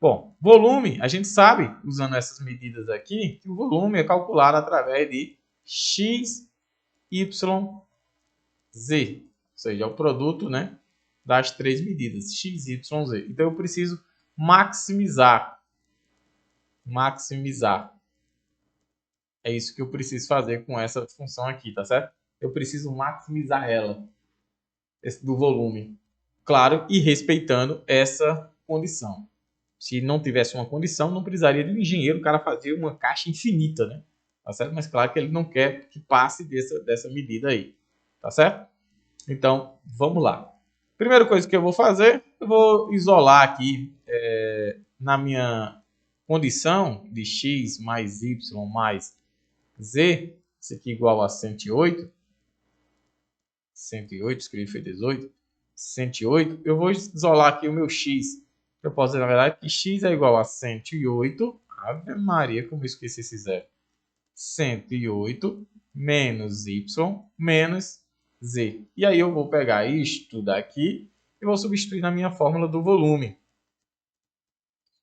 Bom, volume, a gente sabe, usando essas medidas aqui, que o volume é calculado através de x, y, z. Ou seja, é o produto, né, das três medidas, x, y, z. Então, eu preciso maximizar. Maximizar. É isso que eu preciso fazer com essa função aqui, tá certo? Eu preciso maximizar ela, do volume. Claro, e respeitando essa condição. Se não tivesse uma condição, não precisaria de um engenheiro, o cara fazia uma caixa infinita, né? Tá certo? Mas claro que ele não quer que passe dessa medida aí, tá certo? Então, vamos lá. Primeira coisa que eu vou fazer, eu vou isolar aqui na minha condição de x mais y mais z, isso aqui igual a 108, 108, escrevi foi 18, 108, eu vou isolar aqui o meu x. Eu posso dizer, na verdade, que x é igual a 108. Ave Maria, como eu esqueci esse zero. 108 menos y menos z. E aí eu vou pegar isto daqui e vou substituir na minha fórmula do volume.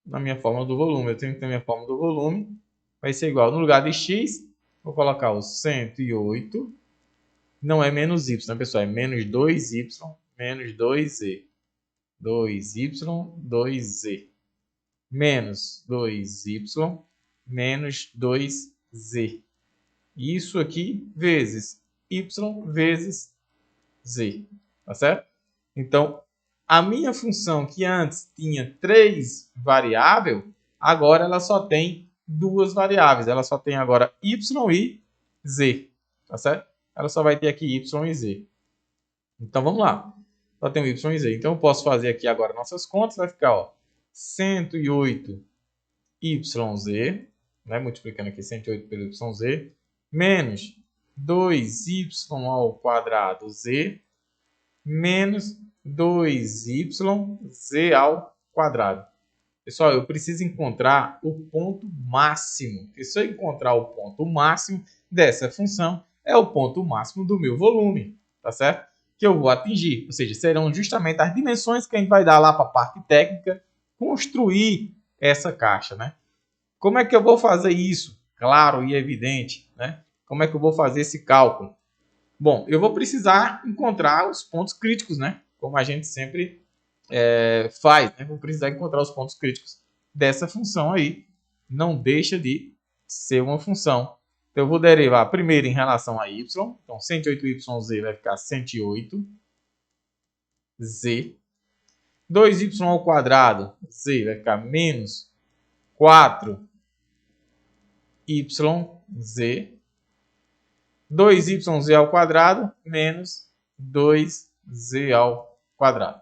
Na minha fórmula do volume. Eu tenho que ter minha fórmula do volume. Vai ser igual, no lugar de x, vou colocar o 108. Não é menos y, né, pessoal? É menos 2y menos 2z. 2y, 2z. Menos 2y, menos 2z. Isso aqui vezes y vezes z. Tá certo? Então, a minha função que antes tinha 3 variáveis, agora ela só tem 2 variáveis. Ela só tem agora y e z. Tá certo? Ela só vai ter aqui y e z. Então, vamos lá. Só tem o y e z. Então, eu posso fazer aqui agora nossas contas. Vai ficar, ó, 108 yz, né? Multiplicando aqui 108 pelo yz, menos 2y ao quadrado z, menos 2yz ao quadrado. Pessoal, eu preciso encontrar o ponto máximo. E se eu encontrar o ponto máximo dessa função, é o ponto máximo do meu volume, tá certo? Que eu vou atingir. Ou seja, serão justamente as dimensões que a gente vai dar lá para a parte técnica, construir essa caixa, né? Como é que eu vou fazer isso? Claro e evidente, né? Como é que eu vou fazer esse cálculo? Bom, eu vou precisar encontrar os pontos críticos, né? Como a gente sempre faz, né? Vou precisar encontrar os pontos críticos dessa função aí. Não deixa de ser uma função. Então, eu vou derivar primeiro em relação a y. Então, 108yz vai ficar 108z. 2y ao quadrado, z vai ficar menos 4yz. 2yz ao quadrado menos 2z ao quadrado.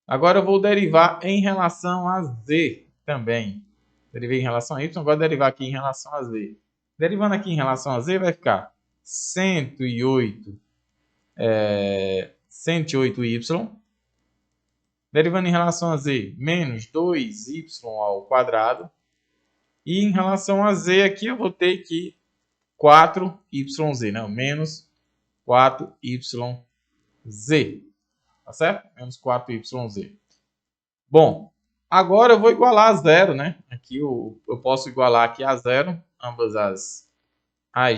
Agora eu vou derivar em relação a z também. Derivei em relação a y, agora derivar aqui em relação a z. Derivando aqui em relação a z vai ficar 108y. Derivando em relação a z, menos 2y ao quadrado. E em relação a z aqui eu vou ter que 4yz, não, menos 4yz. Tá certo? Menos 4yz. Bom, agora eu vou igualar a zero, né? Aqui eu posso igualar aqui a zero, ambas as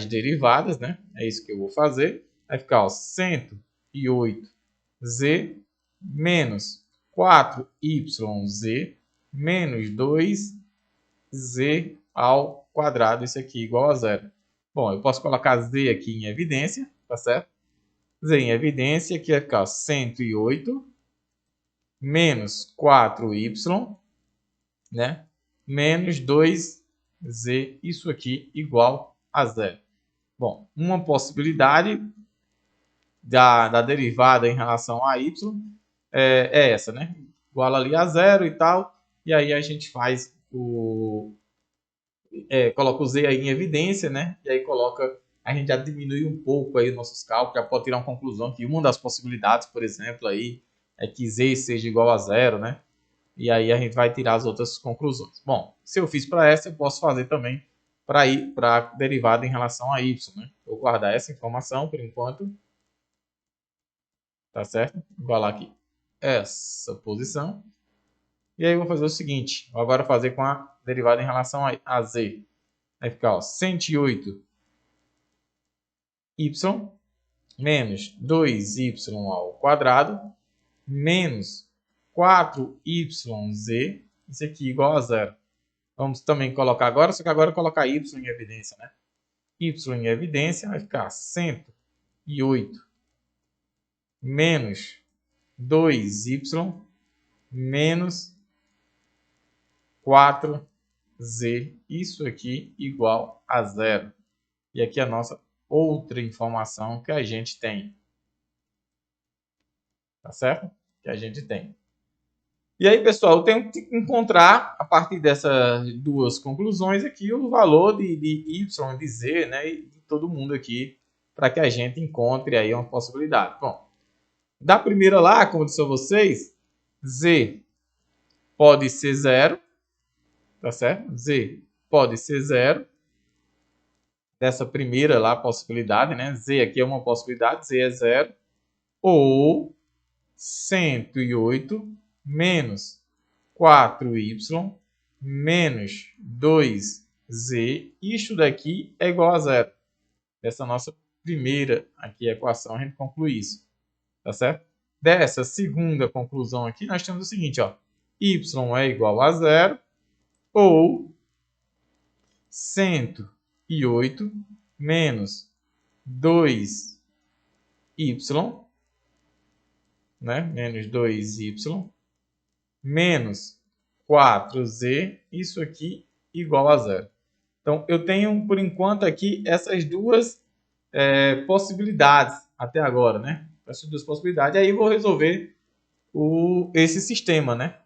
derivadas, né? É isso que eu vou fazer. Vai ficar ó, 108z menos 4yz menos 2z ao quadrado. Isso aqui igual a zero. Bom, eu posso colocar z aqui em evidência, tá certo? Z em evidência, que vai ficar 108 menos 4y, né? Menos 2z, isso aqui igual a zero. Bom, uma possibilidade da derivada em relação a y é essa, né? Igual ali a zero e tal, e aí a gente faz coloca o z aí em evidência, né? E aí a gente já diminui um pouco aí os nossos cálculos, já pode tirar uma conclusão que uma das possibilidades, por exemplo, aí é que z seja igual a zero, né? E aí a gente vai tirar as outras conclusões. Bom, se eu fiz para essa, eu posso fazer também para a derivada em relação a y, né? Vou guardar essa informação por enquanto. Tá certo? Vou igualar aqui essa posição. E aí eu vou fazer o seguinte, vou agora fazer com a derivada em relação a z. Vai ficar ó, 108y menos 2y ao quadrado menos 4yz, isso aqui igual a zero. Vamos também colocar agora, só que agora colocar y em evidência, né? Y em evidência vai ficar 108 menos 2y menos 4z, isso aqui igual a zero. E aqui a nossa outra informação que a gente tem. Tá certo? Que a gente tem. E aí, pessoal, eu tenho que encontrar, a partir dessas duas conclusões aqui, o valor de y, de z, né, e de todo mundo aqui, para que a gente encontre aí uma possibilidade. Bom, da primeira lá, como eu disse a vocês, z pode ser zero, tá certo? Z pode ser zero. Dessa primeira lá possibilidade, né? Z aqui é uma possibilidade, z é zero. Ou 108 menos 4y menos 2z. Isto daqui é igual a zero. Essa nossa primeira aqui equação, a gente conclui isso. Tá certo? Dessa segunda conclusão aqui, nós temos o seguinte, ó. Y é igual a zero. Ou 108 menos 2y, né? Menos 2y, menos 4z, isso aqui igual a zero. Então, eu tenho, por enquanto, aqui essas duas possibilidades até agora, né? Essas duas possibilidades. Aí eu vou resolver esse sistema, né?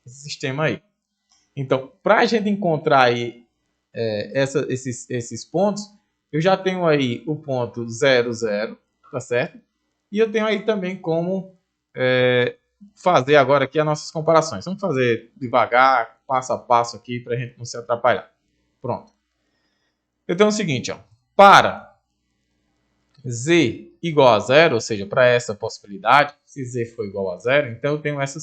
Esse sistema aí. Então, para a gente encontrar aí esses pontos, eu já tenho aí o ponto 0, 0, tá certo? E eu tenho aí também como fazer agora aqui as nossas comparações. Vamos fazer devagar, passo a passo aqui, para a gente não se atrapalhar. Pronto. Eu tenho o seguinte, ó, para z igual a zero, ou seja, para essa possibilidade, se z for igual a zero, então eu tenho essa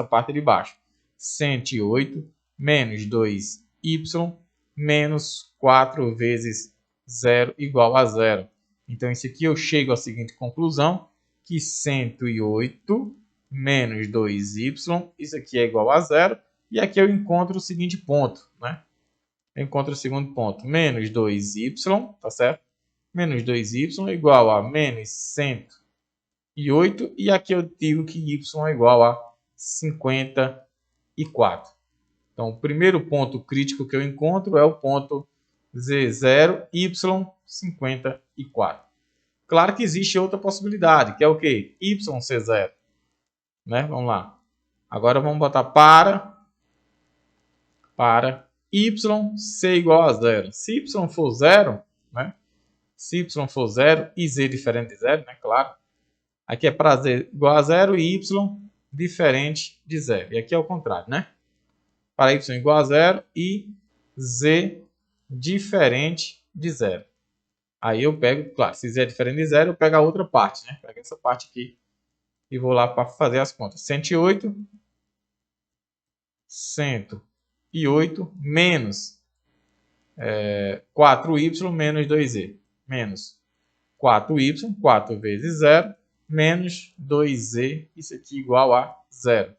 parte de baixo. 108 menos 2y menos 4 vezes 0 igual a zero. Então, isso aqui eu chego à seguinte conclusão, que 108 menos 2y, isso aqui é igual a zero. E aqui eu encontro o seguinte ponto, né? Eu encontro o segundo ponto, menos 2y, tá certo? Menos 2y é igual a menos 108. E aqui eu digo que y é igual a 54. Então, o primeiro ponto crítico que eu encontro é o ponto Z0, Y54. Claro que existe outra possibilidade, que é o quê? YC0. Né? Vamos lá. Agora vamos botar para y ser igual a zero. Se y for zero, né? Se y for zero e z diferente de zero, né? Claro. Aqui é para z igual a zero e y diferente de zero. E aqui é o contrário, né? Para y igual a zero e z diferente de zero. Aí eu pego, claro, se z é diferente de zero, eu pego a outra parte, né? Pego essa parte aqui e vou lá para fazer as contas. 108 menos 4y menos 2z. Menos 4y, 4 vezes 0, menos 2z, isso aqui igual a 0.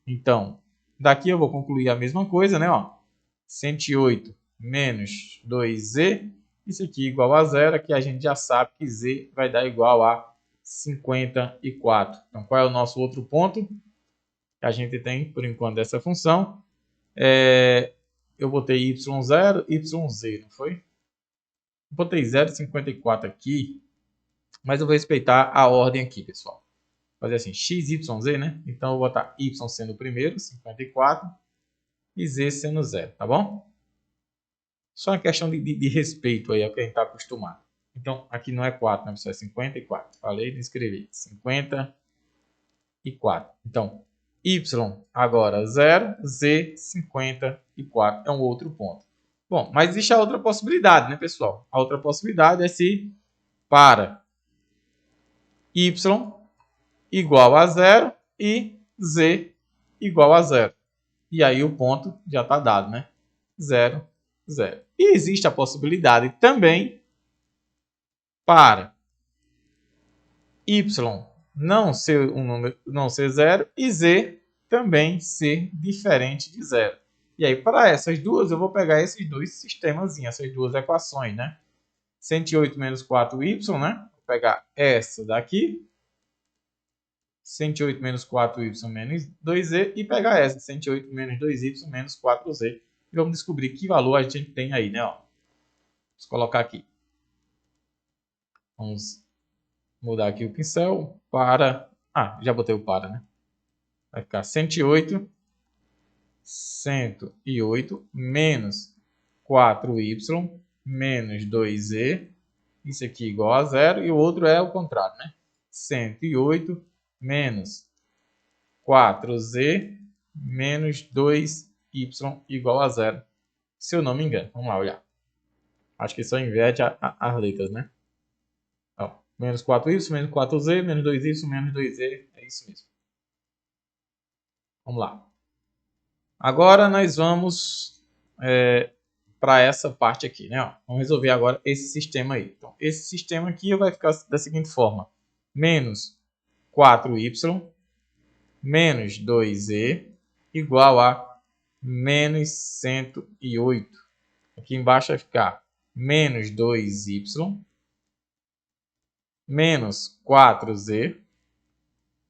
Então, daqui eu vou concluir a mesma coisa, né? Ó, 108 menos 2z, isso aqui igual a 0, aqui a gente já sabe que z vai dar igual a 54. Então, qual é o nosso outro ponto que a gente tem, por enquanto, dessa função? Eu botei y0, yz, não foi? Botei 0,54 aqui, mas eu vou respeitar a ordem aqui, pessoal. Fazer assim, x, y, z, né? Então, eu vou botar y sendo o primeiro, 54, e z sendo 0, tá bom? Só uma questão de respeito aí, é o que a gente está acostumado. Então, aqui não é 4, né, pessoal? É 54. Falei de escrever. 54. Então, y agora 0, z 54 é um outro ponto. Bom, mas existe a outra possibilidade, né, pessoal? A outra possibilidade é se para y igual a 0 e z igual a 0. E aí o ponto já está dado, né? 0, 0. E existe a possibilidade também para y não ser um número, não ser 0 e z também ser diferente de 0. E aí, para essas duas, eu vou pegar esses dois sistemas, essas duas equações, né? 108 menos 4y, né? Vou pegar essa daqui. 108 menos 4y menos 2z e pegar essa, 108 menos 2y menos 4z. E vamos descobrir que valor a gente tem aí, né? Ó, vamos colocar aqui. Vamos mudar aqui o pincel para... Ah, já botei o para, né? Vai ficar 108 menos 4y menos 2z. Isso aqui igual a 0. E o outro é o contrário, né? 108 menos 4z menos 2y igual a 0. Se eu não me engano. Vamos lá olhar. Acho que só inverte as letras, né? Ó, menos 4y, menos 4z, menos 2y, menos 2z. É isso mesmo. Vamos lá. Agora nós vamos para essa parte aqui, né? Ó, vamos resolver agora esse sistema aí. Então, esse sistema aqui vai ficar da seguinte forma. Menos 4y menos 2z igual a menos 108. Aqui embaixo vai ficar menos 2y menos 4z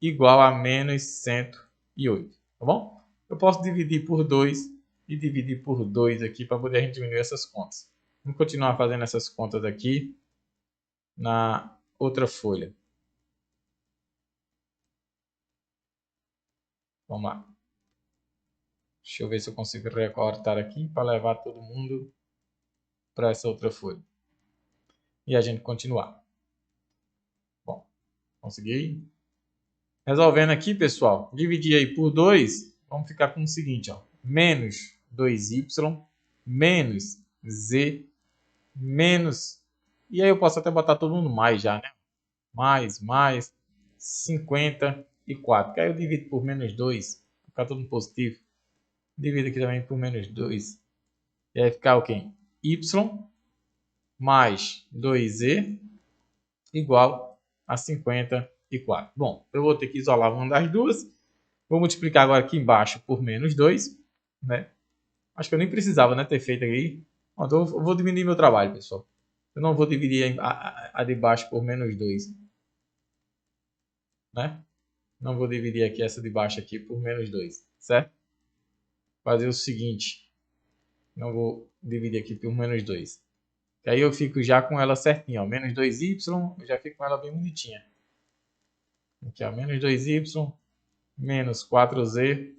igual a menos 108. Tá bom? Eu posso dividir por 2 e dividir por 2 aqui para poder a gente diminuir essas contas. Vamos continuar fazendo essas contas aqui na outra folha. Vamos lá. Deixa eu ver se eu consigo recortar aqui para levar todo mundo para essa outra folha. E a gente continuar. Bom, consegui. Resolvendo aqui, pessoal, dividir aí por 2, vamos ficar com o seguinte, ó. Menos 2y menos z menos... E aí eu posso até botar todo mundo mais já, né? Mais 54. Que aí eu divido por menos 2, ficar tudo positivo. Divido aqui também por menos 2. E aí ficar o quê? Y mais 2z igual a 54. Bom, eu vou ter que isolar uma das duas. Vou multiplicar agora aqui embaixo por menos 2. Né? Acho que eu nem precisava, né, ter feito aqui. Então eu vou diminuir meu trabalho, pessoal. Eu não vou dividir a de baixo por menos 2. Né? Não vou dividir aqui essa de baixo aqui por menos 2. Certo? Fazer o seguinte. Não vou dividir aqui por menos 2. Que aí eu fico já com ela certinha. Ó. Menos 2y, eu já fico com ela bem bonitinha. Aqui, ó, menos 2y menos 4z.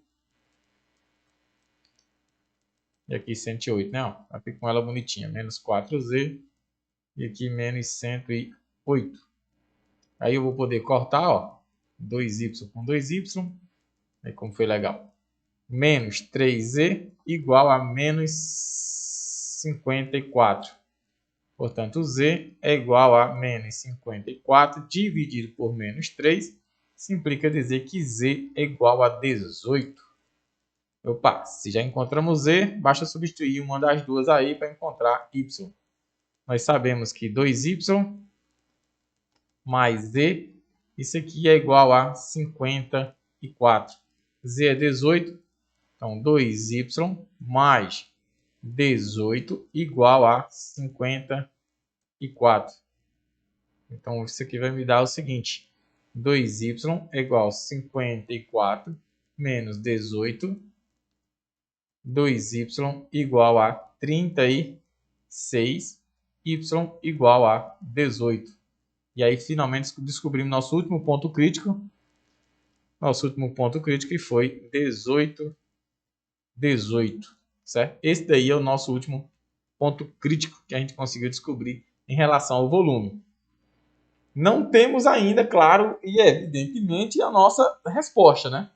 E aqui 108, né? Ó, aqui com ela bonitinha. Menos 4z. E aqui menos 108. Aí eu vou poder cortar, ó. 2y com 2y. Aí como foi legal. Menos 3z igual a menos 54. Portanto, z é igual a menos 54 dividido por menos 3. Isso implica dizer que z é igual a 18. Opa, se já encontramos z, basta substituir uma das duas aí para encontrar y. Nós sabemos que 2y mais z, isso aqui é igual a 54. Z é 18, então 2y mais 18 igual a 54. Então isso aqui vai me dar o seguinte: 2y é igual a 54 menos 18. 2y igual a 36, y igual a 18. E aí finalmente descobrimos nosso último ponto crítico. Nosso último ponto crítico que foi 18, 18, certo? Esse daí é o nosso último ponto crítico que a gente conseguiu descobrir em relação ao volume. Não temos ainda, claro e evidentemente, a nossa resposta, né?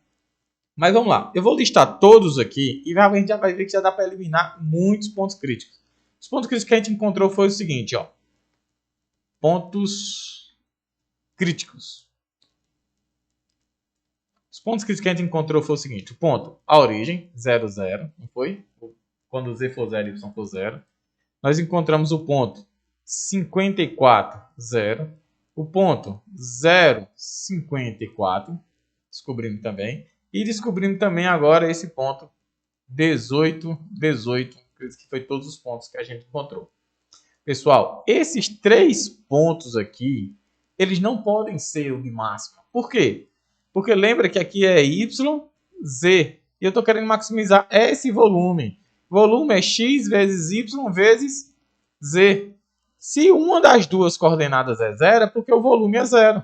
Mas vamos lá. Eu vou listar todos aqui e a gente já vai ver que já dá para eliminar muitos pontos críticos. Os pontos críticos que a gente encontrou foi o seguinte, ó. Pontos críticos. Os pontos críticos que a gente encontrou foi o seguinte. O ponto, a origem, 0, 0, não foi? Quando z for 0, y for 0. Nós encontramos o ponto 54, 0. O ponto 0, 54. Descobrimos também. E descobrimos também agora esse ponto 18, 18, que foi todos os pontos que a gente encontrou. Pessoal, esses 3 pontos aqui, eles não podem ser o de máxima. Por quê? Porque lembra que aqui é y, z. E eu estou querendo maximizar esse volume. Volume é x vezes y vezes z. Se uma das duas coordenadas é 0, é porque o volume é 0.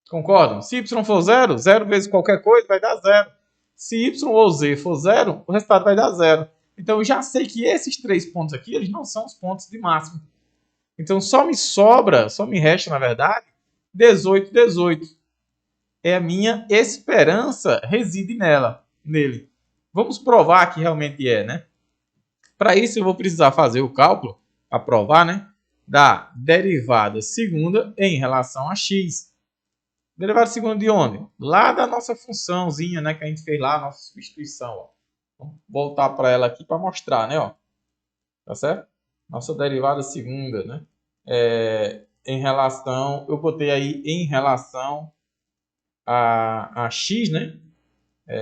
Concordam? Se y for 0, 0 vezes qualquer coisa vai dar 0. Se y ou z for 0, o resultado vai dar 0. Então eu já sei que esses 3 pontos aqui, eles não são os pontos de máximo. Então só me resta, na verdade, 18, 18. É a minha esperança reside nele. Vamos provar que realmente é, né? Para isso eu vou precisar fazer o cálculo, para provar, né? Da derivada segunda em relação a x. Derivada segunda de onde? Lá da nossa funçãozinha, né, que a gente fez lá, a nossa substituição. Ó. Vamos voltar para ela aqui para mostrar, né? Ó. Tá certo? Nossa derivada segunda, né? Em relação, eu botei aí em relação a x, né?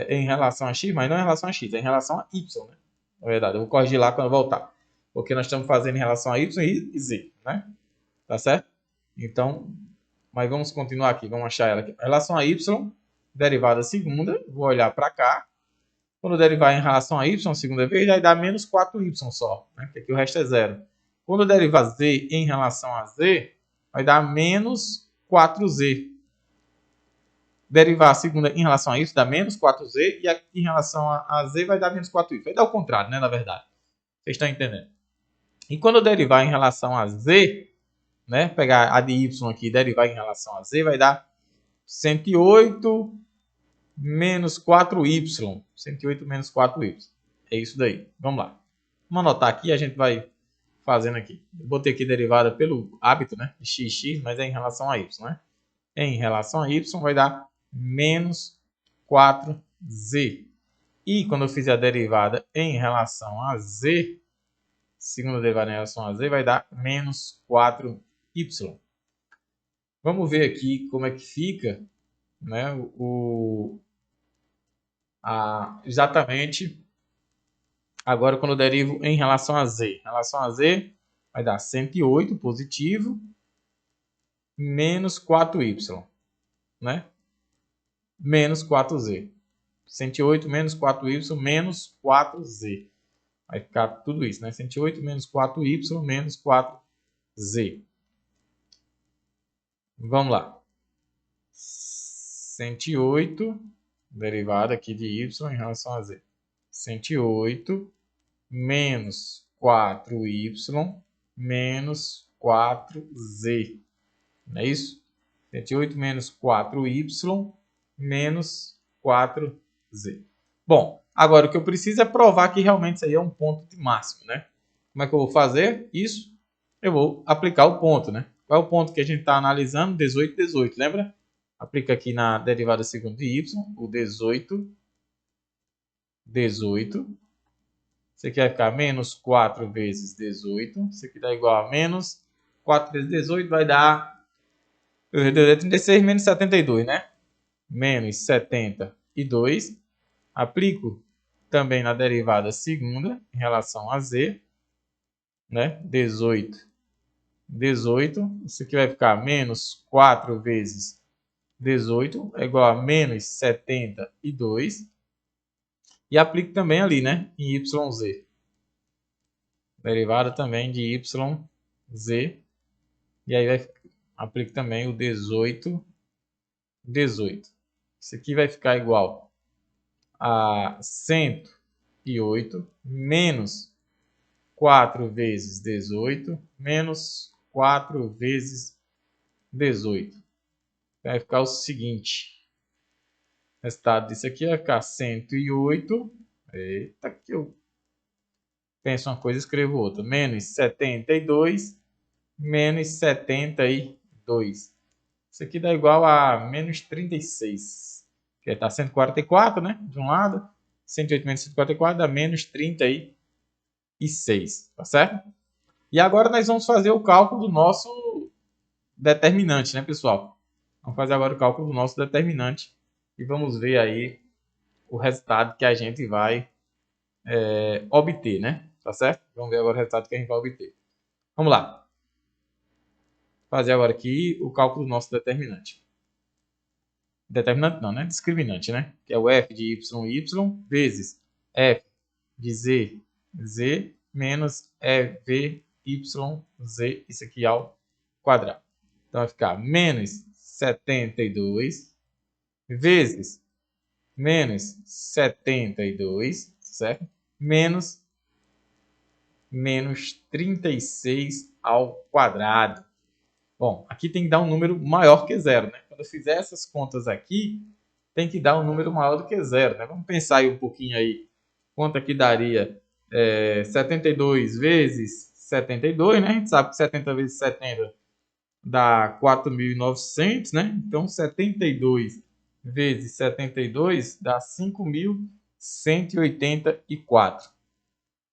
Em relação a x, mas não em relação a x, é em relação a y, né? Na verdade, eu vou corrigir lá quando eu voltar. Porque nós estamos fazendo em relação a y e z, né? Tá certo? Então, mas vamos continuar aqui, vamos achar ela aqui. Em relação a y, derivada segunda, vou olhar para cá. Quando derivar em relação a y, segunda vez, vai dar menos 4y só, né? Porque aqui o resto é zero. Quando derivar z em relação a z, vai dar menos 4z. Derivar a segunda em relação a y dá menos 4z, e aqui em relação a z vai dar menos 4y. Vai dar o contrário, né, na verdade. Vocês estão entendendo? E quando derivar em relação a z, né, pegar a de y aqui e derivar em relação a z, vai dar 108 menos 4y. 108 menos 4y. É isso daí. Vamos lá. Vamos anotar aqui e a gente vai fazendo aqui. Eu botei aqui derivada pelo hábito, né, de x, mas é em relação a y, né? Em relação a y vai dar menos 4z. E quando eu fizer a derivada em relação a z, segunda derivada em relação a z, vai dar menos 4y. Vamos ver aqui como é que fica, né, exatamente agora quando eu derivo em relação a z. Em relação a z, vai dar 108 positivo menos 4y, né? Menos 4z. 108 menos 4y menos 4z. Vai ficar tudo isso, né? 108 menos 4y menos 4z. Vamos lá. 108, derivada aqui de y em relação a z. 108 menos 4y menos 4z. Não é isso? 108 menos 4y menos 4z. Bom, agora o que eu preciso é provar que realmente isso aí é um ponto de máximo, né? Como é que eu vou fazer isso? Eu vou aplicar o ponto, né? Qual é o ponto que a gente está analisando? 18, 18, lembra? Aplica aqui na derivada segunda de y, o 18, 18. Isso aqui vai ficar menos 4 vezes 18. Isso aqui dá igual a menos 4 vezes 18 vai dar 36 menos 72, né? Menos 72. Aplico também na derivada segunda em relação a z, né? 18, 18. Isso aqui vai ficar menos 4 vezes 18 é igual a menos 72. E aplico também ali, né? Em yz. Derivada também de yz. E aí aplico também o 18, 18. Isso aqui vai ficar igual a 108 menos 4 vezes 18 menos 4 vezes 18. Vai ficar o seguinte. O resultado disso aqui vai ficar 108. Eita, que eu penso uma coisa e escrevo outra. Menos 72 menos 72. Isso aqui dá igual a menos 36. Que está 144, né? De um lado. 108 menos 144 dá menos 36. Tá certo? E agora nós vamos fazer o cálculo do nosso determinante, né, pessoal? Vamos fazer agora o cálculo do nosso determinante. E vamos ver aí o resultado que a gente vai obter, né? Tá certo? Vamos ver agora o resultado que a gente vai obter. Vamos lá. Fazer agora aqui o cálculo do nosso determinante. Determinante não, né? Discriminante, né? Que é o f de y vezes f de z menos ev yz, isso aqui ao quadrado. Então vai ficar menos 72 vezes menos 72, certo? Menos 36 ao quadrado. Bom, aqui tem que dar um número maior que zero, né? Quando eu fizer essas contas aqui, tem que dar um número maior do que zero, né? Vamos pensar aí um pouquinho aí. Quanto aqui daria 72 vezes 72, né? A gente sabe que 70 vezes 70 dá 4.900, né? Então, 72 vezes 72 dá 5.184.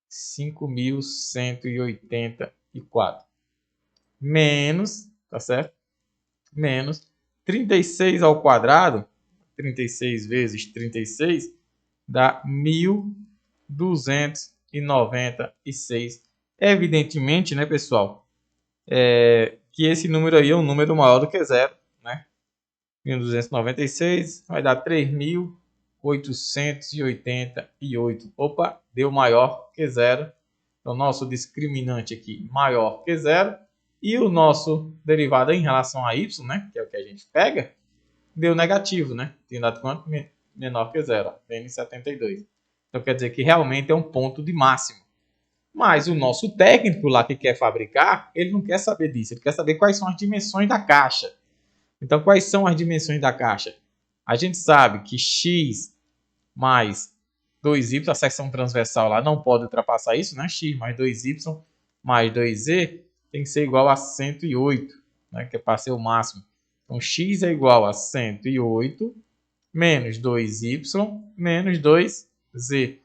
5.184. Menos, tá certo? Menos 36 ao quadrado, 36 vezes 36, dá 1.296. Evidentemente, né, pessoal, que esse número aí é um número maior do que zero, né? 1.296 vai dar 3.888. Opa, deu maior que zero. Então, nosso discriminante aqui maior que zero. E o nosso derivado em relação a y, né, que é o que a gente pega, deu negativo, né? Tem dado quanto? Menor que zero, menos 72. Então, quer dizer que realmente é um ponto de máximo. Mas o nosso técnico lá que quer fabricar, ele não quer saber disso. Ele quer saber quais são as dimensões da caixa. Então, quais são as dimensões da caixa? A gente sabe que x mais 2y, a seção transversal lá não pode ultrapassar isso, né? X mais 2y mais 2z tem que ser igual a 108, né? Que é para ser o máximo. Então, x é igual a 108 menos 2y menos 2z.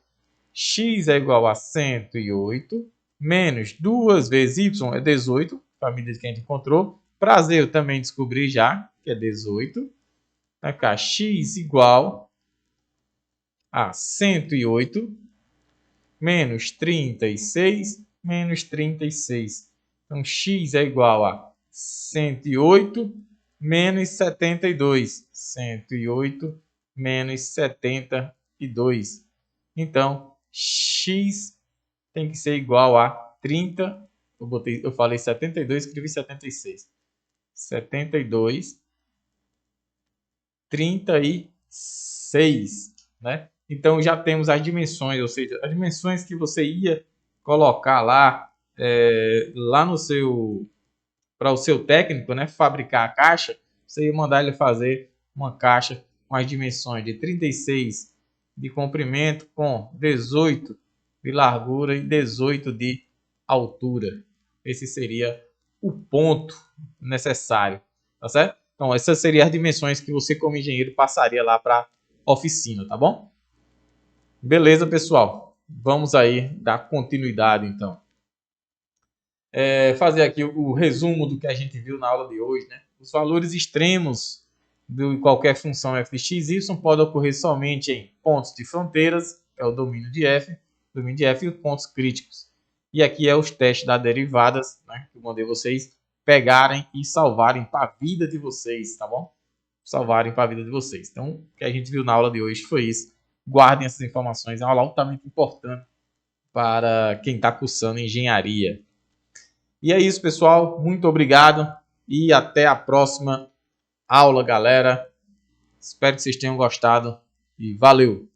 X é igual a 108 menos 2 vezes y é 18, a medida que a gente encontrou. Prazer, eu também descobri já, que é 18. Vai ficar x igual a 108 menos 36 menos 36. Então, x é igual a 108 menos 72. 108 menos 72. Então, x tem que ser igual a 30. Eu falei 72, escrevi 76. 72 36, né? Então já temos as dimensões, ou seja, as dimensões que você ia colocar lá, lá no seu, para o seu técnico, né, fabricar a caixa, você ia mandar ele fazer uma caixa com as dimensões de 36 de comprimento, com 18 de largura e 18 de altura. Esse seria o ponto necessário, tá certo? Então, essas seriam as dimensões que você, como engenheiro, passaria lá para a oficina, tá bom? Beleza, pessoal. Vamos aí dar continuidade, então. Fazer aqui o resumo do que a gente viu na aula de hoje, né? Os valores extremos de qualquer função f de x, y podem ocorrer somente em pontos de fronteiras, que é o domínio de f e os pontos críticos. E aqui é os testes das derivadas, né? Que eu mandei vocês pegarem e salvarem para a vida de vocês, tá bom? Salvarem para a vida de vocês. Então, o que a gente viu na aula de hoje foi isso. Guardem essas informações, é uma aula altamente importante para quem está cursando engenharia. E é isso, pessoal. Muito obrigado e até a próxima aula, galera. Espero que vocês tenham gostado e valeu!